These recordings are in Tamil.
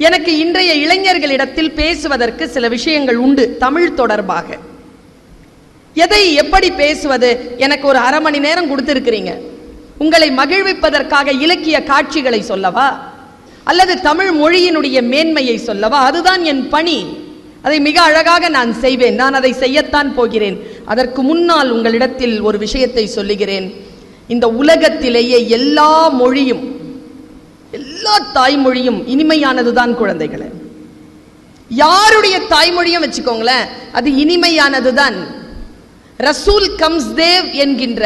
எனக்கு இன்றைய இளைஞர்களிடத்தில் பேசுவதற்கு சில விஷயங்கள் உண்டு. தமிழ் தொடர்பாக எதை எப்படி பேசுவது? எனக்கு ஒரு அரை மணி நேரம் கொடுத்திருக்கிறீங்க. உங்களை மகிழ்விப்பதற்காக இலக்கிய காட்சிகளை சொல்லவா, அல்லது தமிழ் மொழியினுடைய மேன்மையை சொல்லவா? அதுதான் என் பணி. அதை மிக அழகாக நான் செய்வேன். நான் அதை செய்யத்தான் போகிறேன். அதற்கு முன்னால் உங்களிடத்தில் ஒரு விஷயத்தை சொல்லுகிறேன். இந்த உலகத்திலேயே எல்லா மொழியும், எல்லா தாய்மொழியும் இனிமையானதுதான் குழந்தைகளே. யாருடைய தாய்மொழியும் வச்சுக்கோங்களேன், அது இனிமையானதுதான். ரசூல் கம்ஸ்தேவ் என்கின்ற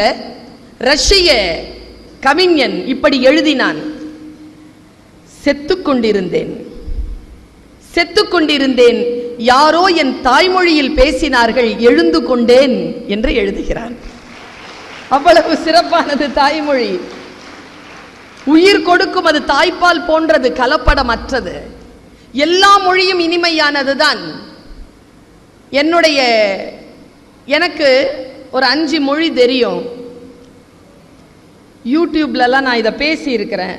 ரஷ்ய கவிஞன் இப்படி எழுதினான்: செத்துக்கொண்டிருந்தேன், யாரோ என் தாய்மொழியில் பேசினார்கள், எழுந்து கொண்டேன் என்று எழுதுகிறான். அவ்வளவு சிறப்பானது தாய்மொழி. உயிர் கொடுக்கும், அது தாய்ப்பால் போன்றது, கலப்படமற்றது. எல்லா மொழியும் இனிமையானதுதான். எனக்கு ஒரு 5 மொழி தெரியும். யூடியூப்லலாம் நான் இதை பேசி இருக்கிறேன்.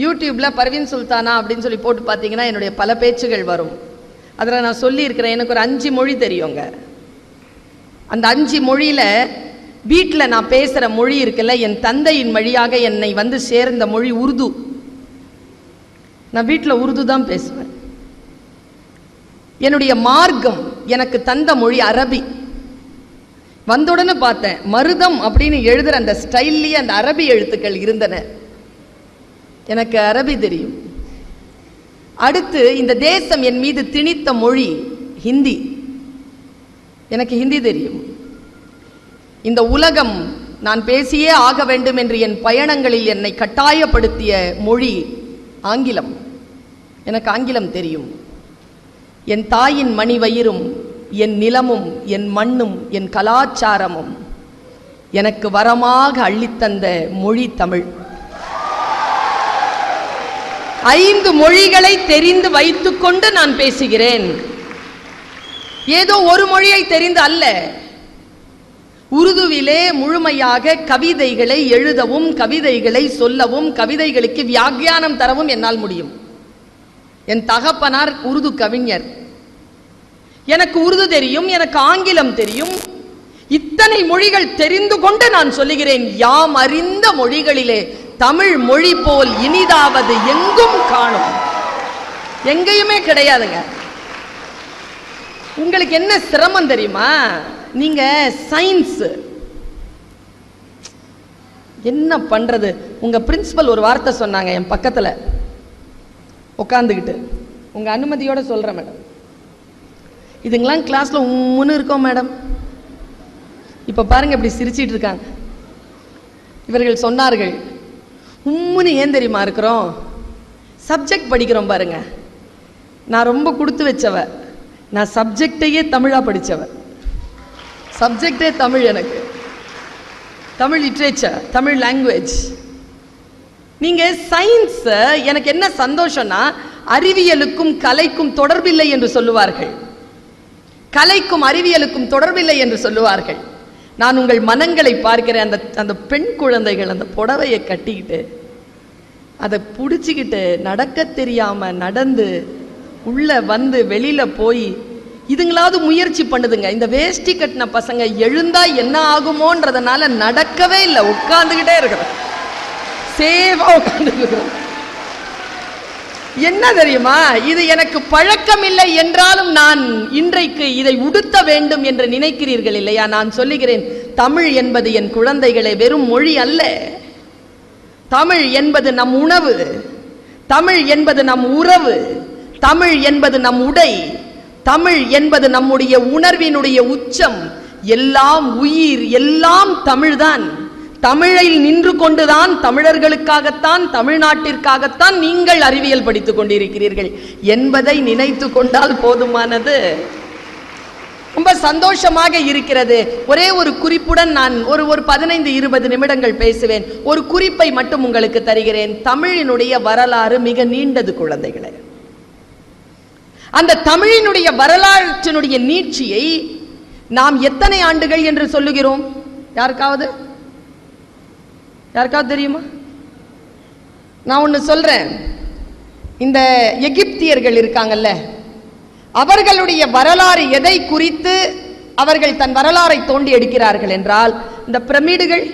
யூடியூப்ல பர்வீன் சுல்தானா அப்படின்னு சொல்லி போட்டு பார்த்தீங்கன்னா என்னுடைய பல பேச்சுகள் வரும். அதில் நான் சொல்லியிருக்கிறேன், எனக்கு ஒரு 5 மொழி தெரியுங்க. அந்த 5 மொழியில் வீட்டில் நான் பேசுகிற மொழி இருக்குல்ல, என் தந்தையின் வழியாக என்னை வந்து சேர்ந்த மொழி உருது. நான் வீட்டில் உருது தான் பேசுவேன். என்னுடைய மார்க்கம் எனக்கு தந்த மொழி அரபி. வந்தவுடனே பார்த்தேன், மருதம் அப்படின்னு எழுதுற அந்த ஸ்டைல்லேயே அந்த அரபி எழுத்துக்கள் இருந்தன. எனக்கு அரபி தெரியும். அடுத்து இந்த தேசம் என் மீது திணித்த மொழி ஹிந்தி. எனக்கு ஹிந்தி தெரியும். இந்த உலகம் நான் பேசியே ஆக வேண்டும் என்று என் பயணங்களில் என்னை கட்டாயப்படுத்திய மொழி ஆங்கிலம். எனக்கு ஆங்கிலம் தெரியும். என் தாயின் மணி வயிறும், என் நிலமும், என் மண்ணும், என் கலாச்சாரமும் எனக்கு வரமாக அள்ளித்தந்த மொழி தமிழ். 5 மொழிகளை தெரிந்து வைத்துக்கொண்டு நான் பேசுகிறேன். ஏதோ ஒரு மொழியை தெரிந்து அல்ல. உருதுவிலே முழுமையாக கவிதைகளை எழுதவும், கவிதைகளை சொல்லவும், கவிதைகளுக்கு வியாக்கியானம் தரவும் என்னால் முடியும். என் தகப்பனார் உருது கவிஞர். எனக்கு உருது தெரியும், எனக்கு ஆங்கிலம் தெரியும். இத்தனை மொழிகள் தெரிந்து கொண்டு நான் சொல்லுகிறேன், யாம் அறிந்த மொழிகளிலே தமிழ் மொழி போல் இனிதாவது எங்கும் காணும். எங்கேயுமே கிடையாதுங்க. உங்களுக்கு என்ன சிரமம் தெரியுமா? நீங்க சயின்ஸ் என்ன பண்றது? உங்க பிரின்சிபல் ஒரு வார்த்தை சொன்னாங்க என் பக்கத்துல உட்காந்துக்கிட்டு. உங்க அனுமதியோட சொல்றேன் மேடம். இதுங்கெல்லாம் கிளாஸ்ல உம்முன்னு இருக்கோம் மேடம். இப்ப பாருங்க இப்படி சிரிச்சிட்டு இருக்காங்க. இவர்கள் சொன்னார்கள், உம்முன்னு ஏன் தெரியுமா இருக்கிறோம்? சப்ஜெக்ட் படிக்கிறோம் பாருங்க. நான் ரொம்ப கொடுத்து வச்சவ. நான் சப்ஜெக்டையே தமிழா படிச்சவ. சப்ஜெக்டே தமிழ். எனக்கு தமிழ் லிட்ரேச்சர், தமிழ் லாங்குவேஜ். நீங்க சயின்ஸ், எனக்கு என்ன சந்தோஷம்னா, அறிவியலுக்கும் கலைக்கும் தொடர்பில்லை என்று சொல்லுவார்கள். கலைக்கும் அறிவியலுக்கும் தொடர்பில்லை என்று சொல்லுவார்கள். நான் உங்கள் மனங்களை பார்க்கிறேன். அந்த பெண் குழந்தைகள் அந்த புடவையை கட்டிக்கிட்டு அதை பிடிச்சிக்கிட்டு நடக்க தெரியாம நடந்து உள்ள வந்து வெளியில போய் இதுங்களாவது முயற்சி பண்ணுதுங்க. இந்த வேஷ்டி கட்டின பசங்க எழுந்தா என்ன ஆகுமோன்றதுனால நடக்கவே இல்லை, உட்கார்ந்துகிட்டே இருக்கிறோம். சேவா உட்கார்ந்து இருக்கிறோம். என்ன தெரியுமா, இது எனக்கு பழக்கம் இல்லை என்றாலும் நான் இன்றைக்கு இதை உடுத்த வேண்டும் என்று நினைக்கிறீர்கள் இல்லையா? நான் சொல்லுகிறேன், தமிழ் என்பது என் குழந்தைகளே வெறும் மொழி அல்ல. தமிழ் என்பது நம் உணவு, தமிழ் என்பது நம் உறவு, தமிழ் என்பது நம் உடை, தமிழ் என்பது நம்முடைய உணர்வினுடைய உச்சம். எல்லாம் உயிர், எல்லாம் தமிழ்தான். தமிழில் நின்று கொண்டுதான் தமிழர்களுக்காகத்தான், தமிழ்நாட்டிற்காகத்தான் நீங்கள் அறிவியல் படித்துக் கொண்டிருக்கிறீர்கள் என்பதை நினைத்து கொண்டால் போதுமானது. ரொம்ப சந்தோஷமாக இருக்கிறது. ஒரே ஒரு குறிப்புடன் நான் ஒரு 15-20 நிமிடங்கள் பேசுவேன். ஒரு குறிப்பை மட்டும் உங்களுக்கு தருகிறேன். தமிழினுடைய வரலாறு மிக நீண்டது குழந்தைகளே. அந்த தமிழினுடைய வரலாற்றினுடைய நீட்சியை நாம் எத்தனை ஆண்டுகள் என்று சொல்லுகிறோம்? யாருக்காவது தெரியுமா? நான் ஒன்று சொல்றேன். இந்த எகிப்தியர்கள் இருக்காங்கல்ல, அவர்களுடைய வரலாறு எதை குறித்து அவர்கள் தன் வரலாறை தோண்டி எடுக்கிறார்கள் என்றால், இந்த பிரமிடுகள்,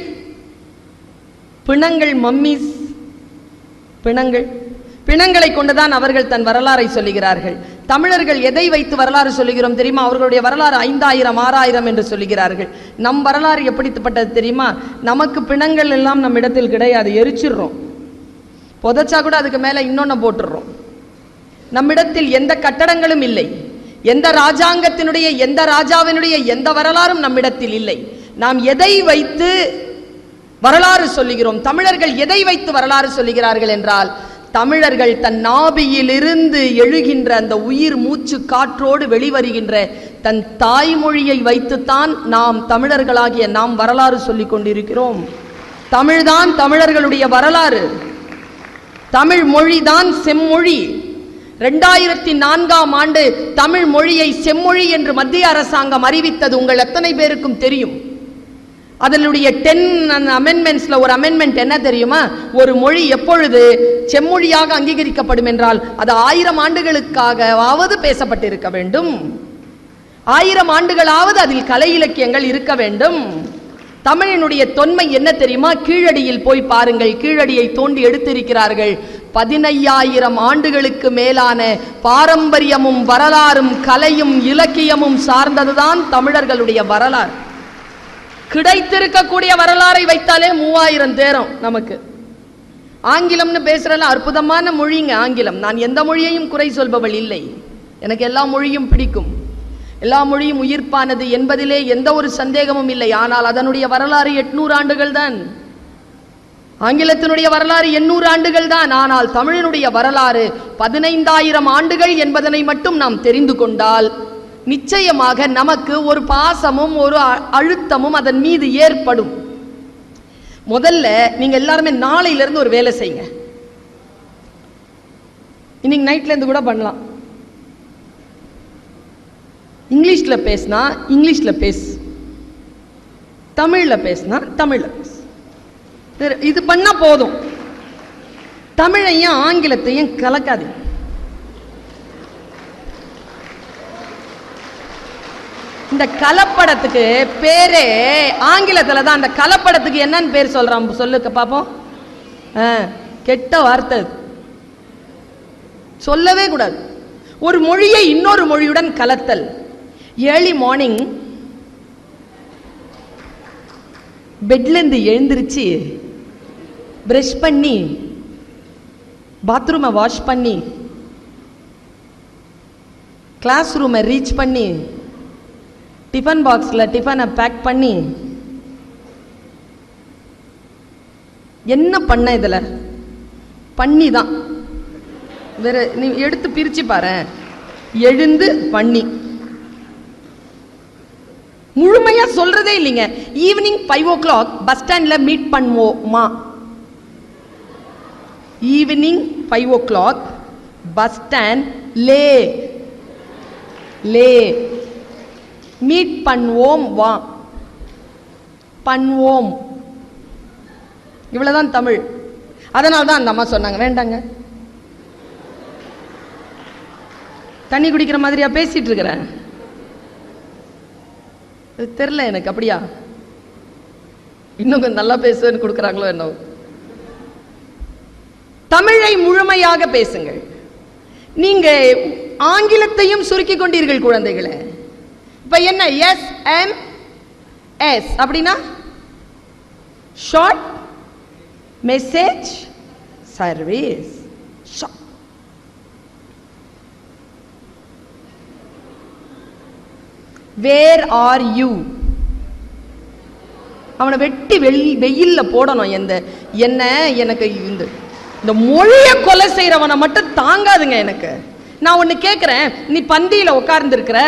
பிணங்கள், மம்மிஸ், பிணங்களை கொண்டுதான் அவர்கள் தன் வரலாறை சொல்லுகிறார்கள். தமிழர்கள் எதை வைத்து வரலாறு சொல்லுகிறோம் தெரியுமா? அவர்களுடைய வரலாறு 5000 6000 என்று சொல்லுகிறார்கள். நம் வரலாறு எப்படிப்பட்டது தெரியுமா? நமக்கு பிணங்கள் எல்லாம் நம் இடத்தில் கிடையாது, எரிச்சிடுறோம். புதைச்சா கூட அதுக்கு மேல இன்னொன்னு போட்டுடுறோம். நம்மிடத்தில் எந்த கட்டடங்களும் இல்லை, எந்த ராஜாங்கத்தினுடைய எந்த ராஜாவினுடைய எந்த வரலாறும் நம்மிடத்தில் இல்லை. நாம் எதை வைத்து வரலாறு சொல்லுகிறோம்? தமிழர்கள் எதை வைத்து வரலாறு சொல்லுகிறார்கள் என்றால், தமிழர்கள் தன் நாபியிலிருந்து எழுகின்ற அந்த உயிர் மூச்சு காற்றோடு வெளிவருகின்ற தன் தாய்மொழியை வைத்துத்தான் நாம் தமிழர்களாகிய நாம் வரலாறு சொல்லிக் கொண்டிருக்கிறோம். தமிழ்தான் தமிழர்களுடைய வரலாறு. தமிழ் மொழிதான் செம்மொழி. 2004ஆம் ஆண்டு தமிழ் மொழியை செம்மொழி என்று மத்திய அரசாங்கம் அறிவித்தது உங்கள் எத்தனை பேருக்கும் தெரியும்? அதனுடைய 10 அமெண்ட்மெண்ட்ஸ்ல ஒரு அமெண்ட்மெண்ட் என்ன தெரியுமா? ஒரு மொழி எப்பொழுது செம்மொழியாக அங்கீகரிக்கப்படும் என்றால் அது 1000 ஆண்டுகளுக்காகவாவது பேசப்பட்டிருக்க வேண்டும், 1000 ஆண்டுகளாவது அதில் கலை இலக்கியங்கள் இருக்க வேண்டும். தமிழினுடைய தொன்மை என்ன தெரியுமா? கீழடியில் போய் பாருங்கள், கீழடியை தோண்டி எடுத்திருக்கிறார்கள். 15000 ஆண்டுகளுக்கு மேலான பாரம்பரியமும் வரலாறும் கலையும் இலக்கியமும் சார்ந்ததுதான் தமிழர்களுடைய வரலாறு. கிடைத்திருக்கக்கூடிய வரலாறை வைத்தாலே 3000 தேரும் நமக்கு. ஆங்கிலம்னு பேசுறல அற்புதமான மொழிங்க ஆங்கிலம். நான் எந்த மொழியையும் குறை சொல்பவள் இல்லை, எனக்கு எல்லா மொழியும் பிடிக்கும், எல்லா மொழியும் உயிர்ப்பானது என்பதிலே எந்த ஒரு சந்தேகமும் இல்லை. ஆனால் அதனுடைய வரலாறு 800 ஆண்டுகள் தான். ஆங்கிலத்தினுடைய வரலாறு 800 ஆண்டுகள் தான். ஆனால் தமிழினுடைய வரலாறு 15000 ஆண்டுகள் என்பதனை மட்டும் நாம் தெரிந்து கொண்டால் நிச்சயமாக நமக்கு ஒரு பாசமும் ஒரு அழுத்தமும் அதன் மீது ஏற்படும். முதல்ல நீங்க எல்லாருமே நாளையிலிருந்து ஒரு வேலை செய்யுங்க. இன்னைக்கு நைட்ல இருந்து கூட பண்ணலாம். இங்கிலீஷ்ல பேசினா இங்கிலீஷ்ல பேசு, தமிழ்ல பேசினா தமிழ்ல பேசு. இது பண்ணா போதும். தமிழையும் ஆங்கிலத்தையும் கலக்காது. இந்த கலப்படத்துக்கு பேரே ஆங்கிலத்துல தான். அந்த கலப்படத்துக்கு என்னன்னு பேர் சொல்றான் சொல்லுக்க பாப்போம். கெட்ட வார்த்தை, சொல்லவே கூடாது. ஒரு மொழியை இன்னொரு மொழியுடன் கலத்தல். ஏர்லி மார்னிங் பெட்ல இருந்து எழுந்திருச்சு பிரஷ் பண்ணி பாத்ரூமை வாஷ் பண்ணி கிளாஸ் ரூமை ரீச் பண்ணி டிஃபன் பாக்ஸில் டிஃபனை பேக் பண்ணி என்ன பண்ண? இதில் பண்ணி தான். வேற நீ எடுத்து பிரிச்சு பாரு. எழுந்து பண்ணி முழுமையா சொல்றதே இல்லைங்க. ஈவினிங் 5 o'clock பஸ் ஸ்டாண்ட்ல மீட் பண்ணுவோமா? ஈவினிங் 5 o'clock பஸ் ஸ்டாண்ட் லே மீட் பண்ணுவோம் வா, பண்ணுவோம். இவ்வளவுதான் தமிழ். அதனால தான் அந்த அம்மா சொன்னாங்க வேண்டாங்க, தண்ணி குடிக்கிற மாதிரியா பேசிட்டு இருக்கிறேன். தெரியல எனக்கு. அப்படியா இன்னும் கொஞ்சம் நல்லா பேசுவேன்னு கொடுக்குறாங்களோ என்ன? தமிழை முழுமையாக பேசுங்கள். நீங்க ஆங்கிலத்தையும் சுருக்கி கொண்டீர்கள் குழந்தைகளே. இப்ப என்ன SMS அப்படின்னா short message service. Where are you? அவனை வெட்டி வெயில்ல போடணும். என்ன எனக்கு இந்த மொழியை கொலை செய்யறவனை மட்டும் தாங்காதுங்க எனக்கு. நான் ஒன்று கேட்குறேன், நீ பந்தியில் உட்கார்ந்துருக்கிற,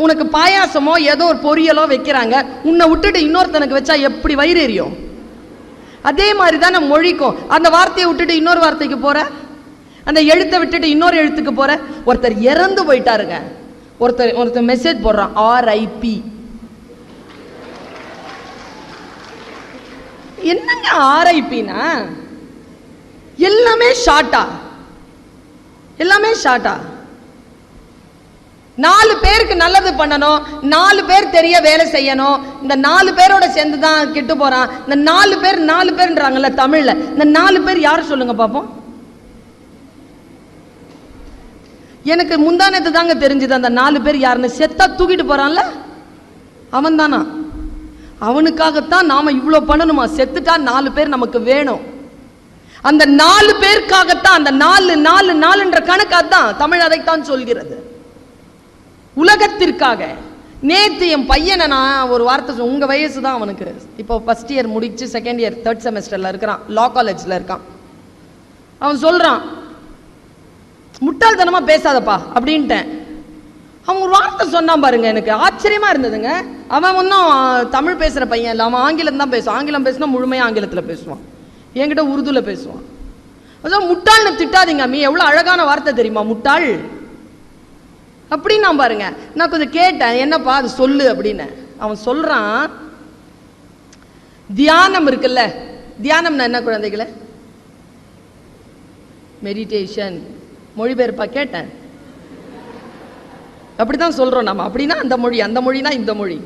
உனக்கு பாயாசமோ ஏதோ ஒரு பொரியலோ வைக்கிறாங்க, உன்னை விட்டுட்டு இன்னொருத்தனுக்கு வச்சா எப்படி வயிறு எரியும்? அதே மாதிரி தான் நான் மொழிக்கும். அந்த வார்த்தையை விட்டுட்டு இன்னொரு வார்த்தைக்கு போற, அந்த எழுத்தை விட்டுட்டு இன்னொரு எழுத்துக்கு போற. ஒருத்தர் இறந்து போயிட்டாருங்க, ஒருத்தர் மெசேஜ் போடுறான் RIP. என்னங்க RIPனா? எல்லாமே ஷார்ட்டா எல்லாமே ஷார்ட்டா. 4 பேருக்கு நல்லது பண்ணணும், 4 பேர் தெரிய வேலை செய்யணும். இந்த 4 பேரோட சேர்ந்து தான் கெட்டு போறான். இந்த 4 பேர்ன்றாங்கல்ல தமிழ்ல, இந்த 4 பேர் யாரு சொல்லுங்க பாப்போம். எனக்கு முந்தானத்து தாங்க தெரிஞ்சது அந்த 4 பேர் யாருன்னு. செத்தா தூக்கிட்டு போறான்ல அவன் தானா? அவனுக்காகத்தான் நாம இவ்வளவு பண்ணணுமா? செத்துட்டா 4 பேர் நமக்கு வேணும். அந்த 4 பேருக்காகத்தான், அந்த 4 கணக்காத்தான் தமிழ் அதைத்தான் சொல்கிறது. உலகத்திற்காக. நேத்து என் பையனை நான் ஒரு வார்த்தை, உங்க வயசு தான் அவனுக்கு, இப்போ ஃபர்ஸ்ட் இயர் முடிச்சு செகண்ட் இயர் 3rd செமஸ்டர்ல இருக்கிறான், லா காலேஜ்ல இருக்கான். அவன் சொல்றான், முட்டாள்தனமா பேசாதப்பா அப்படின்ட்டேன். அவன் ஒரு வார்த்தை சொன்னான் பாருங்க, எனக்கு ஆச்சரியமா இருந்ததுங்க. அவன் ஒன்றும் தமிழ் பேசுற பையன் இல்லை, அவன் ஆங்கிலம் தான் பேசுவான். ஆங்கிலம் பேசினா முழுமையா ஆங்கிலத்தில் பேசுவான், என்கிட்ட உருதுல பேசுவான். அதான் முட்டாள்னு திட்டாதீங்க மீ, எவ்வளவு அழகான வார்த்தை தெரியுமா முட்டாள் அப்படின்னு. நான் பாருங்க, நான் கொஞ்சம் கேட்டேன், என்னப்பா அது சொல்லு அப்படின்னு. அவன் சொல்றான், தியானம் இருக்குல்ல, தியானம்னா என்ன குழந்தைகளை? மெடிடேஷன். மொழிபெயர்ப்பா கேட்டேன். அப்படிதான் சொல்றோம் நம்ம. அப்படின்னா அந்த மொழி, அந்த மொழினா இந்த மொழி.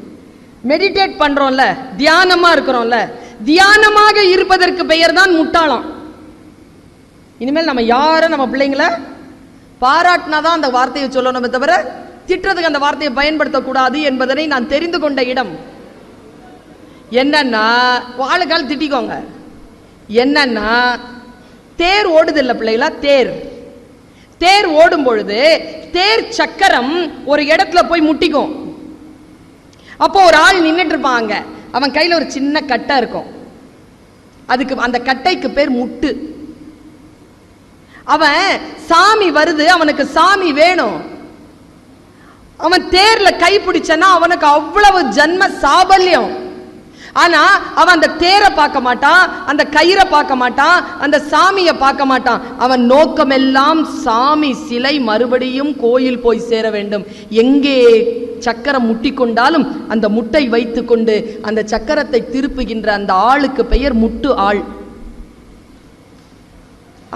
மெடிடேட் பண்றோம்ல, தியானமா இருக்கிறோம்ல, தியானமாக இருப்பதற்கு பெயர் தான் முட்டாளம். இனிமேல் நம்ம யாரும் நம்ம பிள்ளைங்களை பாராட்டினாதான் அந்த வார்த்தையை சொல்லணுமே தவிர திட்டுறதுக்கு அந்த வார்த்தையை பயன்படுத்தக்கூடாது என்பதனை நான் தெரிந்து கொண்ட இடம். என்னன்னா வாழைக்கால் திட்டிக்கோங்க. என்னன்னா தேர் ஓடுது இல்ல பிள்ளைகளா, தேர் ஓடும் பொழுது தேர் சக்கரம் ஒரு இடத்துல போய் முட்டிக்கும். அப்போ ஒரு ஆள் நின்றுட்டு இருப்பாங்க, அவன் கையில ஒரு சின்ன கட்டை இருக்கும், அதுக்கு அந்த கட்டைக்கு பேர் முட்டு. அவன் சாமி வருது, அவனுக்கு சாமி வேணும், அவன் தேர்ல கை பிடிச்சனா அவனுக்கு அவ்வளவு ஜன்ம சாபல்யம். ஆனா அவன் அந்த தேரை பார்க்க மாட்டான், அந்த கயிறை பார்க்க மாட்டான், அந்த சாமியை பார்க்க மாட்டான். அவன் நோக்கமெல்லாம் சாமி சிலை மறுபடியும் கோயில் போய் சேர வேண்டும். எங்கே சக்கரம் முட்டிக்கொண்டாலும் அந்த முட்டை வைத்துக் கொண்டு அந்த சக்கரத்தை திருப்புகின்ற அந்த ஆளுக்கு பெயர் முட்டு ஆள்.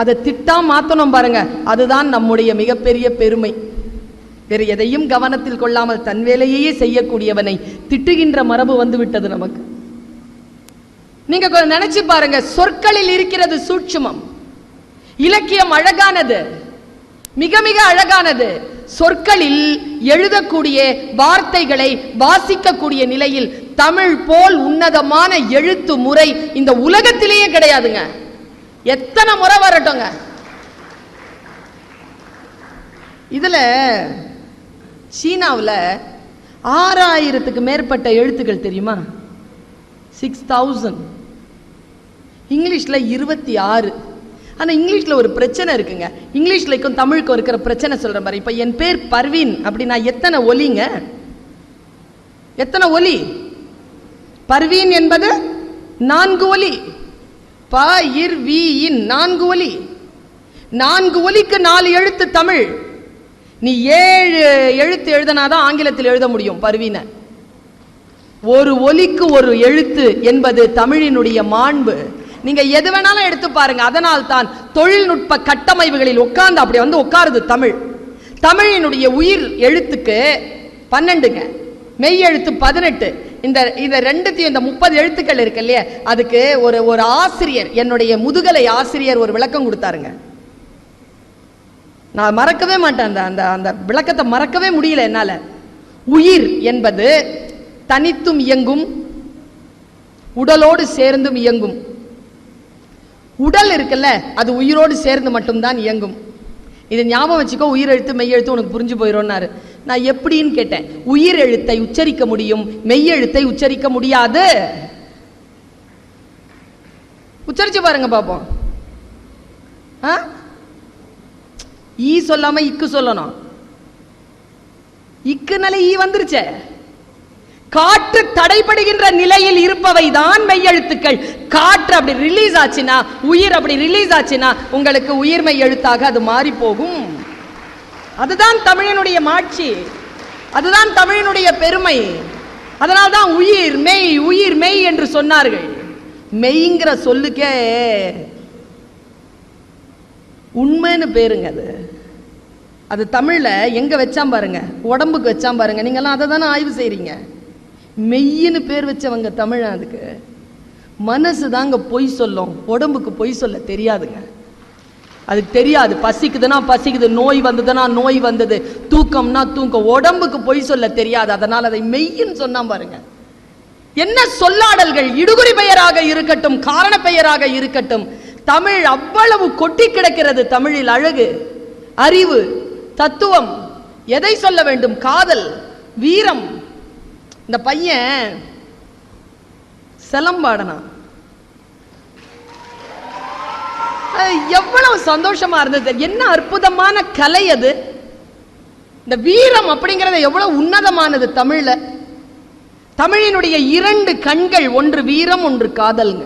அதை திட்டா மாத்தணும் பாருங்க, அதுதான் நம்முடைய மிகப்பெரிய பெருமை. வேறு எதையும் கவனத்தில் கொள்ளாமல் தன் வேலையே செய்யக்கூடியவனை திட்டுகின்ற மரபு வந்து விட்டது நமக்கு. நீங்க நினைச்சு பாருங்க, சொற்களில் இருக்கிறது சூட்சுமம். இலக்கியம் அழகானது, மிக மிக அழகானது. சொற்களில் எழுதக்கூடிய வார்த்தைகளை வாசிக்கக்கூடிய நிலையில் தமிழ் போல் உன்னதமான எழுத்து முறை இந்த உலகத்திலேயே கிடையாதுங்க. எத்தனை முறை வரட்டுங்க. இதுல சீனாவில் 6000க்கு மேற்பட்ட எழுத்துக்கள் தெரியுமா? 6000. இங்கிலீஷ்ல 26. ஆனா இங்கிலீஷ்ல ஒரு பிரச்சனை இருக்குங்க. இங்கிலீஷ்லக்கும் தமிழுக்கும் இருக்கிற பிரச்சனை சொல்ற மாதிரி. இப்ப என் பேர் பர்வீன் அப்படின்னா எத்தனை ஒலிங்க? எத்தனை ஒலி? பர்வீன் என்பது 4 ஒலி. ப இர் வி இன் 4 ஒலி. 4 ஒலிக்கு 4 எழுத்து தமிழ். நீ 7 எழுத்து எழுதினாதான் ஆங்கிலத்தில் எழுத முடியும் பர்வீன. ஒரு ஒலிக்கு ஒரு எழுத்து என்பது தமிழினுடைய மாண்பு. நீங்க எது வேணாலும் எடுத்து பாருங்க. அதனால் தான் தொழில்நுட்ப கட்டமைப்புகளில் உட்கார்ந்து அப்படி வந்து உட்காருது தமிழ். தமிழினுடைய உயிர் எழுத்துக்கு 12ங்க, மெய் எழுத்து 18. இந்த ரெண்டுத்தையும் இந்த 30 எழுத்துக்கள் இருக்கு இல்லையா, அதுக்கு ஒரு ஆசிரியர், என்னுடைய முதுகலை ஆசிரியர் ஒரு விளக்கம் கொடுத்தாருங்க. நான் மறக்கவே மாட்டேன், அந்த அந்த விளக்கத்தை மறக்கவே முடியல என்னால. உயிர் என்பது தனித்தும் இயங்கும், உடலோடு சேர்ந்தும் இயங்கும். உடல் இருக்குல்ல, அது உயிரோடு சேர்ந்து மட்டும்தான் இயங்கும். இதை ஞாபகம் வச்சுக்கோ. உயிர் எழுத்து மெய் எழுத்து உனக்கு புரிஞ்சு போயிடும்னாரு. நான் எப்படின்னு கேட்டேன். உயிர் எழுத்தை உச்சரிக்க முடியும், மெய் எழுத்தை உச்சரிக்க முடியாது. உச்சரிச்சு பாருங்க பாப்போம். ஈ சொல்லாம இக்கு சொல்லணும். இக்குனால ஈ வந்துருச்சே. காற்று தடைபடுகின்ற நிலையில் இருப்பவை தான் மெய்யெழுத்துக்கள். காற்று அப்படி ரிலீஸ் ஆச்சுன்னா, உயிர் அப்படி ரிலீஸ் ஆச்சுன்னா உங்களுக்கு உயிர்மை எழுத்தாக அது மாறி போகும். அதுதான் தமிழினுடைய மாட்சி, அதுதான் தமிழினுடைய பெருமை. அதனால்தான் உயிர் மெய் என்று சொன்னார்கள். மெய்ங்கிற சொல்லுக்கே உண்மைன்னு பேருங்க. அது அது தமிழ்ல எங்க வச்சாம் பாருங்க, உடம்புக்கு வச்சாம் பாருங்க. நீங்கெல்லாம் அதை தானே ஆய்வு செய்றீங்க. மெய்யின்னு பேர் வச்சவங்க தமிழ. அதுக்கு மனசு தாங்க பொய் சொல்லும், உடம்புக்கு பொய் சொல்ல தெரியாதுங்க. அதுக்கு தெரியாது. பசிக்குதுன்னா பசிக்குது, நோய் வந்ததுன்னா நோய் வந்தது, தூக்கம்னா தூக்கம். உடம்புக்கு பொய் சொல்ல தெரியாது. அதனால் அதை மெய்யின்னு சொன்னா பாருங்க. என்ன சொல்லாடல்கள்! இடுகுறி பெயராக இருக்கட்டும், காரண பெயராக இருக்கட்டும், தமிழ் அவ்வளவு கொட்டி கிடக்கிறது. தமிழில் அழகு, அறிவு, தத்துவம். எதை சொல்ல வேண்டும்? காதல், வீரம். இந்த பையன் சிலம்பாடனா, எவ்வளவு சந்தோஷமா இருந்தது! என்ன அற்புதமான கலை அது! இந்த வீரம் அப்படிங்கிறது எவ்வளவு உன்னதமானது தமிழ்ல. தமிழினுடைய இரண்டு கண்கள், ஒன்று வீரம், ஒன்று காதல்ங்க.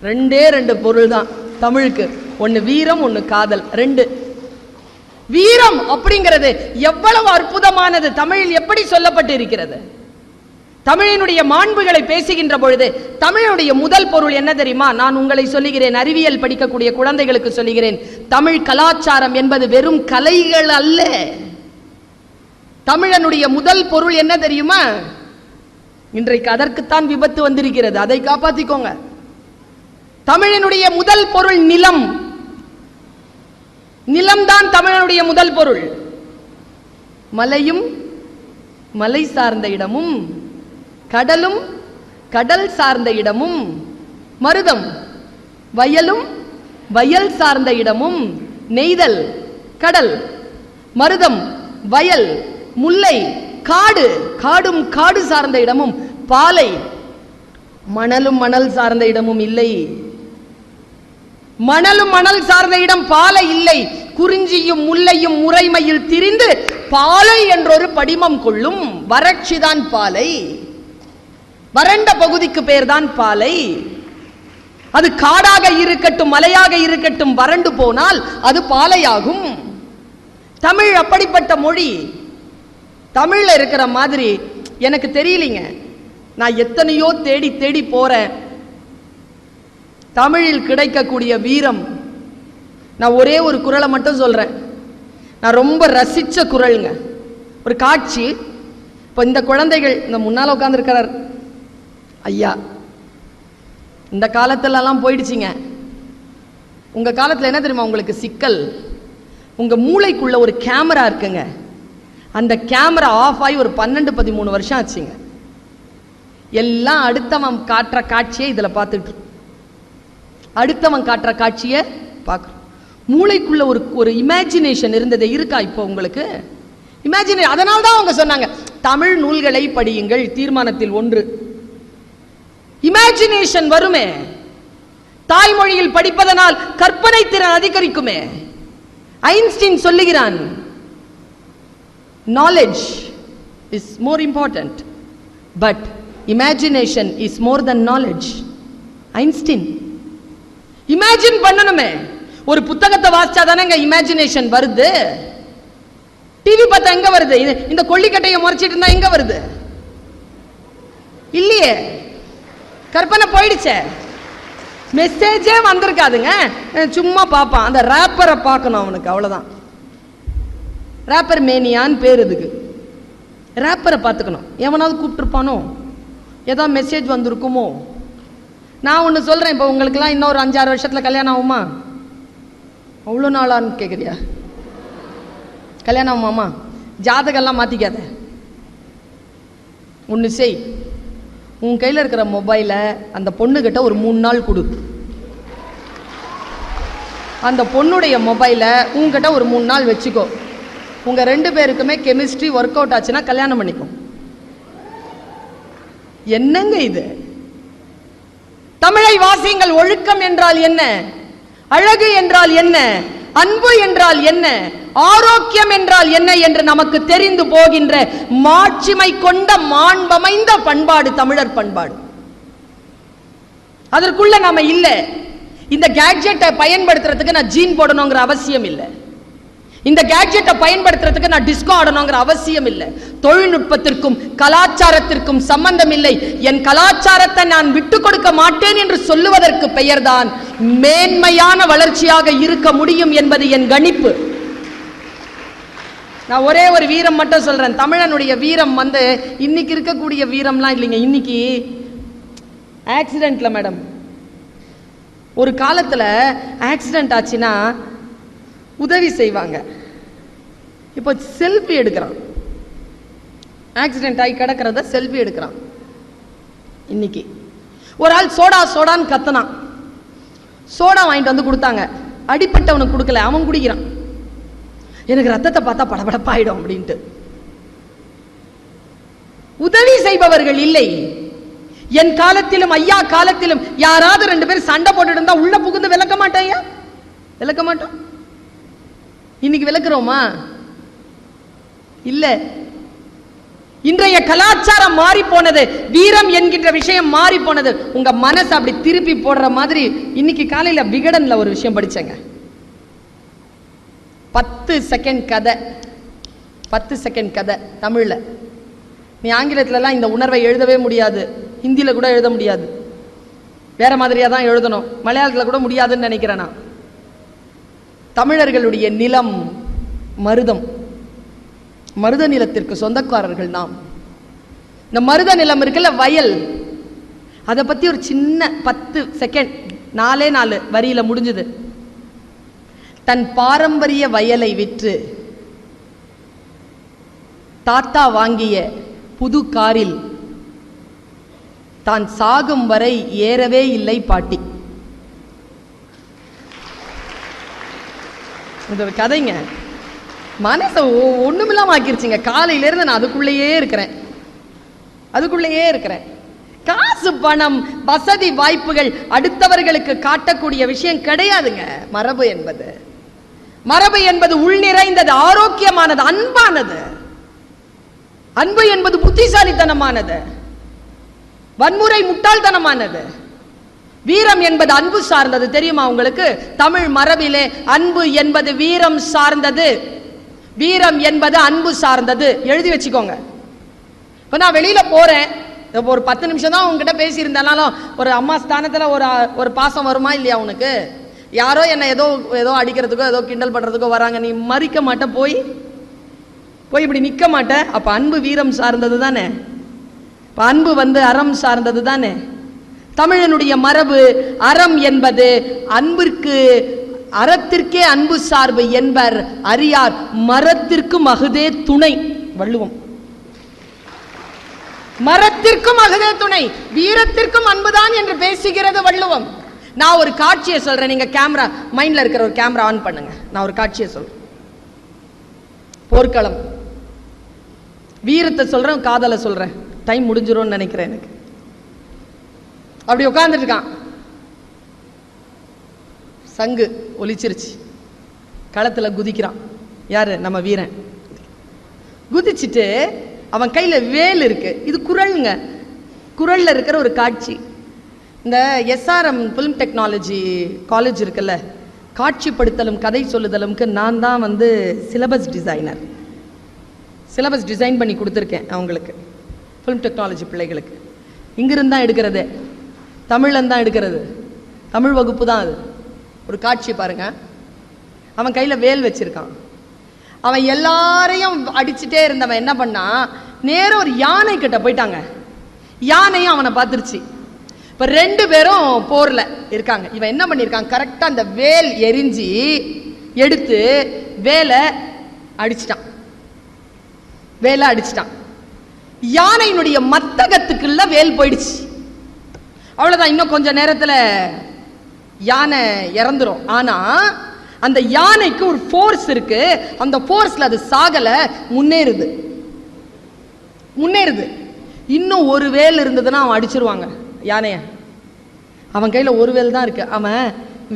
ரெண்டே ரெண்டு பொருள் தான் தமிழுக்கு, ஒன்னு வீரம், ஒன்னு காதல். ரெண்டு. வீரம் அப்படிங்கிறது எவ்வளவு அற்புதமானது! தமிழில் எப்படி சொல்லப்பட்டு இருக்கிறது? தமிழினுடைய மாண்புகளை பேசுகின்ற பொழுது தமிழுடைய முதல் பொருள் என்ன தெரியுமா? நான் உங்களை சொல்லுகிறேன், அறிவியல் படிக்கக்கூடிய குழந்தைகளுக்கு சொல்லுகிறேன், தமிழ் கலாச்சாரம் என்பது வெறும் கலைகள் அல்ல. தமிழனுடைய முதல் பொருள் என்ன தெரியுமா? இன்றைக்கு அதற்குத்தான் விபத்து வந்திருக்கிறது, அதை காப்பாற்றிக்கோங்க. தமிழனுடைய முதல் பொருள் நிலம். நிலம்தான் தமிழனுடைய முதல் பொருள். மலையும் மலை சார்ந்த இடமும், கடலும் கடல் சார்ந்த இடமும், மருதம் வயலும் வயல் சார்ந்த இடமும், நெய்தல் கடல், மருதம் வயல், முல்லை காடு, காடும் காடு சார்ந்த இடமும், பாலை மணலும் மணல் சார்ந்த இடமும் இல்லை. மணலும் மணல் சார்ந்த இடம் பாலை இல்லை. குறிஞ்சியும் முல்லையும் முறைமையில் திரிந்து பாலை என்றொரு படிமம் கொள்ளும். வறட்சிதான் பாலை. வறண்ட பகுதிக்கு பேர்தான் பாலை. அது காடாக இருக்கட்டும், மலையாக இருக்கட்டும், வறண்டு போனால் அது பாலையாகும். தமிழ் அப்படிப்பட்ட மொழி. தமிழ்ல இருக்கிற மாதிரி எனக்கு தெரியலீங்க. நான் எத்தனையோ தேடி தேடி போறேன். தமிழில் கிடைக்கக்கூடிய வீரம், நான் ஒரே ஒரு குறளை மட்டும் சொல்றேன். நான் ரொம்ப ரசிச்ச குறளுங்க. ஒரு காட்சி. இப்போ இந்த குழந்தைகள், இந்த முன்னால உட்கார்ந்து இருக்கிறார் ஐயா, இந்த காலத்திலலாம் போயிடுச்சிங்க. உங்க காலத்தில் என்ன தெரியுமா உங்களுக்கு சிக்கல்? உங்க மூளைக்குள்ள ஒரு கேமரா இருக்குங்க. அந்த கேமரா ஆஃப் ஆகி ஒரு 12-13 வருஷம் ஆச்சுங்க. எல்லாம் அடுத்தவன் காட்டுற காட்சியை இதில் பார்த்துட்டு, அடுத்தவன் காட்டுற காட்சியை பார்க்குறோம். மூளைக்குள்ள ஒரு இமேஜினேஷன் இருந்தது. இருக்கா இப்போ உங்களுக்கு இமேஜினேஷன்? அதனால தான் அவங்க சொன்னாங்க தமிழ் நூல்களை படியுங்கள், தீர்மானத்தில் 1. இமேஜினேஷன் வருமே. தாய்மொழியில் படிப்பதனால் கற்பனை திறன் அதிகரிக்குமே. ஐன்ஸ்டீன் சொல்லுகிறான், knowledge is more important but imagination is more than knowledge. Einstein. Imagine பண்ணணுமே. ஒரு புத்தகத்தை வாசிச்சா தானேங்க இமேஜினேஷன் வருது. டிவி பார்த்தா எங்க வருது? இந்த கொள்ளிக்கட்டையை முறைச்சிட்டு இருந்தா எங்க வருது? இல்லையே, கற்பனை போயிடுச்சே. மெசேஜே வந்திருக்காதுங்க. சும்மா பார்ப்பான். அந்த ரேப்பரை பார்க்கணும் அவனுக்கு, அவ்வளவுதான். ரேப்பர் மேனியான்னு பேர். இதுக்கு ரேப்பரை பார்த்துக்கணும். எவனாவது கூப்பிட்டுருப்பானோ, ஏதாவது மெசேஜ் வந்திருக்குமோ. நான் ஒன்று சொல்கிறேன், இப்போ உங்களுக்குலாம் இன்னொரு 5-6 வருஷத்தில் கல்யாணம் ஆகுமா? அவ்வளோ நாளான்னு கேட்குறியா? கல்யாணம் ஆகுமாம்மா? ஜாதகெல்லாம் மாற்றிக்காத. ஒன்று செய், உன் கையில் இருக்கிற மொபைலை அந்த பொண்ணுக்கிட்ட ஒரு 3 நாள் கொடு. அந்த பொண்ணுடைய மொபைலை உங்ககிட்ட ஒரு 3 நாள் வச்சுக்கோ. உங்க 2 பேருக்குமே கெமிஸ்ட்ரி ஒர்க் அவுட் ஆச்சுன்னா கல்யாணம் பண்ணிக்கும். என்னங்க இது? தமிழை வாசியுங்கள். ஒழுக்கம் என்றால் என்ன? அழகு என்றால் என்ன? அன்பு என்றால் என்ன? ஆரோக்கியம் என்றால் என்ன என்று நமக்கு தெரிந்து போகின்ற மாட்சிமை கொண்ட மாண்பமைந்த பண்பாடு தமிழர் பண்பாடு. அதற்குள்ள நாம இல்ல. இந்த கேட்ஜெட்டை பயன்படுத்துறதுக்கு நான் ஜீன் போடணுங்கிற அவசியம் இல்லை. இந்த கேட்ஜெட்டை பயன்படுத்துறதுக்கு நான் டிஸ்கோ ஆடணுங்கிற அவசியம் இல்லை. தொழில்நுட்பத்திற்கும் கலாச்சாரத்திற்கும் சம்பந்தம் இல்லை. என் கலாச்சாரத்தை நான் விட்டு கொடுக்க மாட்டேன் என்று சொல்லுவதற்கு பெயர்தான் மேன்மையான வளர்ச்சியாக இருக்க முடியும் என்பது என் கணிப்பு. நான் ஒரே ஒரு வீரம் மட்டும் சொல்றேன். தமிழனுடைய வீரம் வந்து இன்னைக்கு இருக்கக்கூடிய வீரம்லாம் இல்லைங்க. இன்னைக்கு ஆக்சிடென்ட்ல மேடம், ஒரு காலத்துல ஆக்சிடென்ட் ஆச்சுன்னா உதவி செய்வாங்க. இப்போ செல்ஃபி எடுக்கிறான். ஆக்சிடென்ட் ஆகி கிடக்கிறத செல்ஃபி எடுக்கிறான். இன்னைக்கு ஒரு ஆள் சோடா சோடான்னு கத்துனான். சோடா வாங்கிட்டு வந்து கொடுத்தாங்க. அடிப்பட்டவனுக்கு கொடுக்கல, அவன் குடிக்கிறான். எனக்கு ரத்தத்தை பார்த்தா படபடப்பாயிடும் அப்படின்ட்டு. உதவி செய்பவர்கள் இல்லை. என் காலத்திலும் ஐயா காலத்திலும் யாராவது 2 பேர் சண்டை போட்டுட்டு இருந்தா உள்ள புகுந்து விளக்க மாட்டேன். விளக்க மாட்டோம். இன்னைக்கு விளக்குறோமா? இல்ல. இன்றைய கலாச்சாரம் மாறி போனது. வீரம் என்கின்ற விஷயம் மாறி போனது. உங்க மனசு அப்படி திருப்பி போடுற மாதிரி. இன்னைக்கு காலையில விகடன்ல ஒரு விஷயம் படிச்சேங்க. 10 செகண்ட் கதை. 10 செகண்ட் கதை தமிழ்ல. நீ ஆங்கிலத்துலலாம் இந்த உணர்வை எழுதவே முடியாது. ஹிந்தியில கூட எழுத முடியாது. வேற மாதிரியா தான் எழுதணும். மலையாளத்துல கூட முடியாதுன்னு நினைக்கிறேன் நான். தமிழர்களுடைய நிலம் மருதம். மருத நிலத்திற்கு சொந்தக்காரர்கள் நாம். இந்த மருத நிலம் இருக்குல்ல, வயல், அதை பத்தி ஒரு சின்ன 10 செகண்ட் 4 வரியில முடிஞ்சது. தன் பாரம்பரிய வயலை விற்று தாத்தா வாங்கிய புது காரில் தான் சாகும் வரை ஏறவே இல்லை பாட்டி. இது ஒரு கதைங்க. மனசை ஒண்ணுமில்லாம ஆக்கிருச்சுங்க. காலையில இருந்து நான் அதுக்குள்ளேயே இருக்கிறேன். காசு, பணம், வசதி, வாய்ப்புகள் அடுத்தவர்களுக்கு காட்டக்கூடிய விஷயம் கிடையாதுங்க. மரபு என்பது உள் நிறைந்தது, ஆரோக்கியமானது, அன்பானது. அன்பு என்பது புத்திசாலித்தனமானது, வன்முறை முட்டாள்தனமானது. வீரம் என்பது அன்பு சார்ந்தது. தெரியுமா உங்களுக்கு? தமிழ் மரபிலே அன்பு என்பது வீரம் சார்ந்தது. வீரம் என்பது அன்பு சார்ந்தது. எழுதி வச்சுக்கோங்க. இப்ப நான் வெளியில போறேன், ஒரு 10 நிமிஷம் தான் உங்ககிட்ட பேசியிருந்தாலும் ஒரு அம்மா ஸ்தானத்துல ஒரு பாசம் வருமா இல்லையா உனக்கு? யாரோ என்ன ஏதோ அடிக்கிறதுக்கோ ஏதோ கிண்டல் பண்றதுக்கோ வராங்க, நீ மறிக்க மாட்ட, போய் இப்படி நிக்க மாட்ட. அப்ப அன்பு வீரம் சார்ந்தது தானே. அன்பு வந்து அறம் சார்ந்தது தானே. தமிழனுடைய மரபு அறம் என்பது அன்பிற்கு, அறத்திற்கே அன்பு சார்பு என்பர் அறியார், மரத்திற்கும் அகுதே துணை. வள்ளுவம். மரத்திற்கும் அகுதே துணை, வீரத்திற்கும் அன்புதான் என்று பேசுகிறது வள்ளுவம். நான் ஒரு காட்சியை சொல்றேன். நீங்க கேமரா, மைண்ட்ல இருக்கிற ஒரு கேமரா ஆன் பண்ணுங்க. நான் ஒரு காட்சியை சொல்றேன். போர்க்களம். வீரத்தை சொல்றேன், காதலை சொல்றேன். டைம் முடிஞ்சிரும்னு நினைக்கிறேன். எனக்கு அப்படி உட்கார்ந்துட்டு இருக்கான். சங்கு ஒலிச்சிருச்சு. களத்துல குதிக்கிறான். யாரு? நம்ம வீரன். குதிச்சுட்டு அவன் கையில வேல் இருக்கு. இது குறள்ங்க. குறள்ல இருக்கிற ஒரு காட்சி. இந்த SRM ஃபிலிம் டெக்னாலஜி காலேஜ் இருக்குல்ல, காட்சிப்படுத்தலும் கதை சொல்லுதலும்க்கு நான் தான் வந்து சிலபஸ் டிசைனர். சிலபஸ் டிசைன் பண்ணி கொடுத்துருக்கேன் அவங்களுக்கு, ஃபிலிம் டெக்னாலஜி பிள்ளைகளுக்கு. இங்கிருந்து தான் எடுக்கிறது, தமிழ்ல தான் எடுக்கிறது. தமிழ் வகுப்பு தான் அது. ஒரு காட்சி பாருங்க. அவன் கையில வேல் வச்சிருக்கான். அவன் எல்லாரையும் அடிச்சுட்டே இருந்தவன் என்ன பண்ணா, நேரம் ஒரு யானை கிட்ட போயிட்டாங்க. யானையும் அவனை பார்த்துருச்சு. இப்ப 2 பேரும் போர்ல இருக்காங்க. இவன் என்ன பண்ணிருக்கான், கரெக்டா அந்த வேல் எரிஞ்சு எடுத்து வேலை அடிச்சிட்டான். யானையினுடைய மத்தகத்துக்குள்ள வேல் போயிடுச்சு. அவ்வளவுதான். இன்னும் கொஞ்ச நேரத்துல யானை இறந்துரும். ஆனா அந்த யானைக்கு ஒரு ஃபோர்ஸ் இருக்கு. அந்த ஃபோர்ஸ்ல அது சாகல, முன்னேறுது. இன்னும் ஒரு வேல் இருந்ததுன்னா அவன் அடிச்சிருவாங்க யானைய. அவன் கையில ஒரு வேல் தான் இருக்கு. அவன்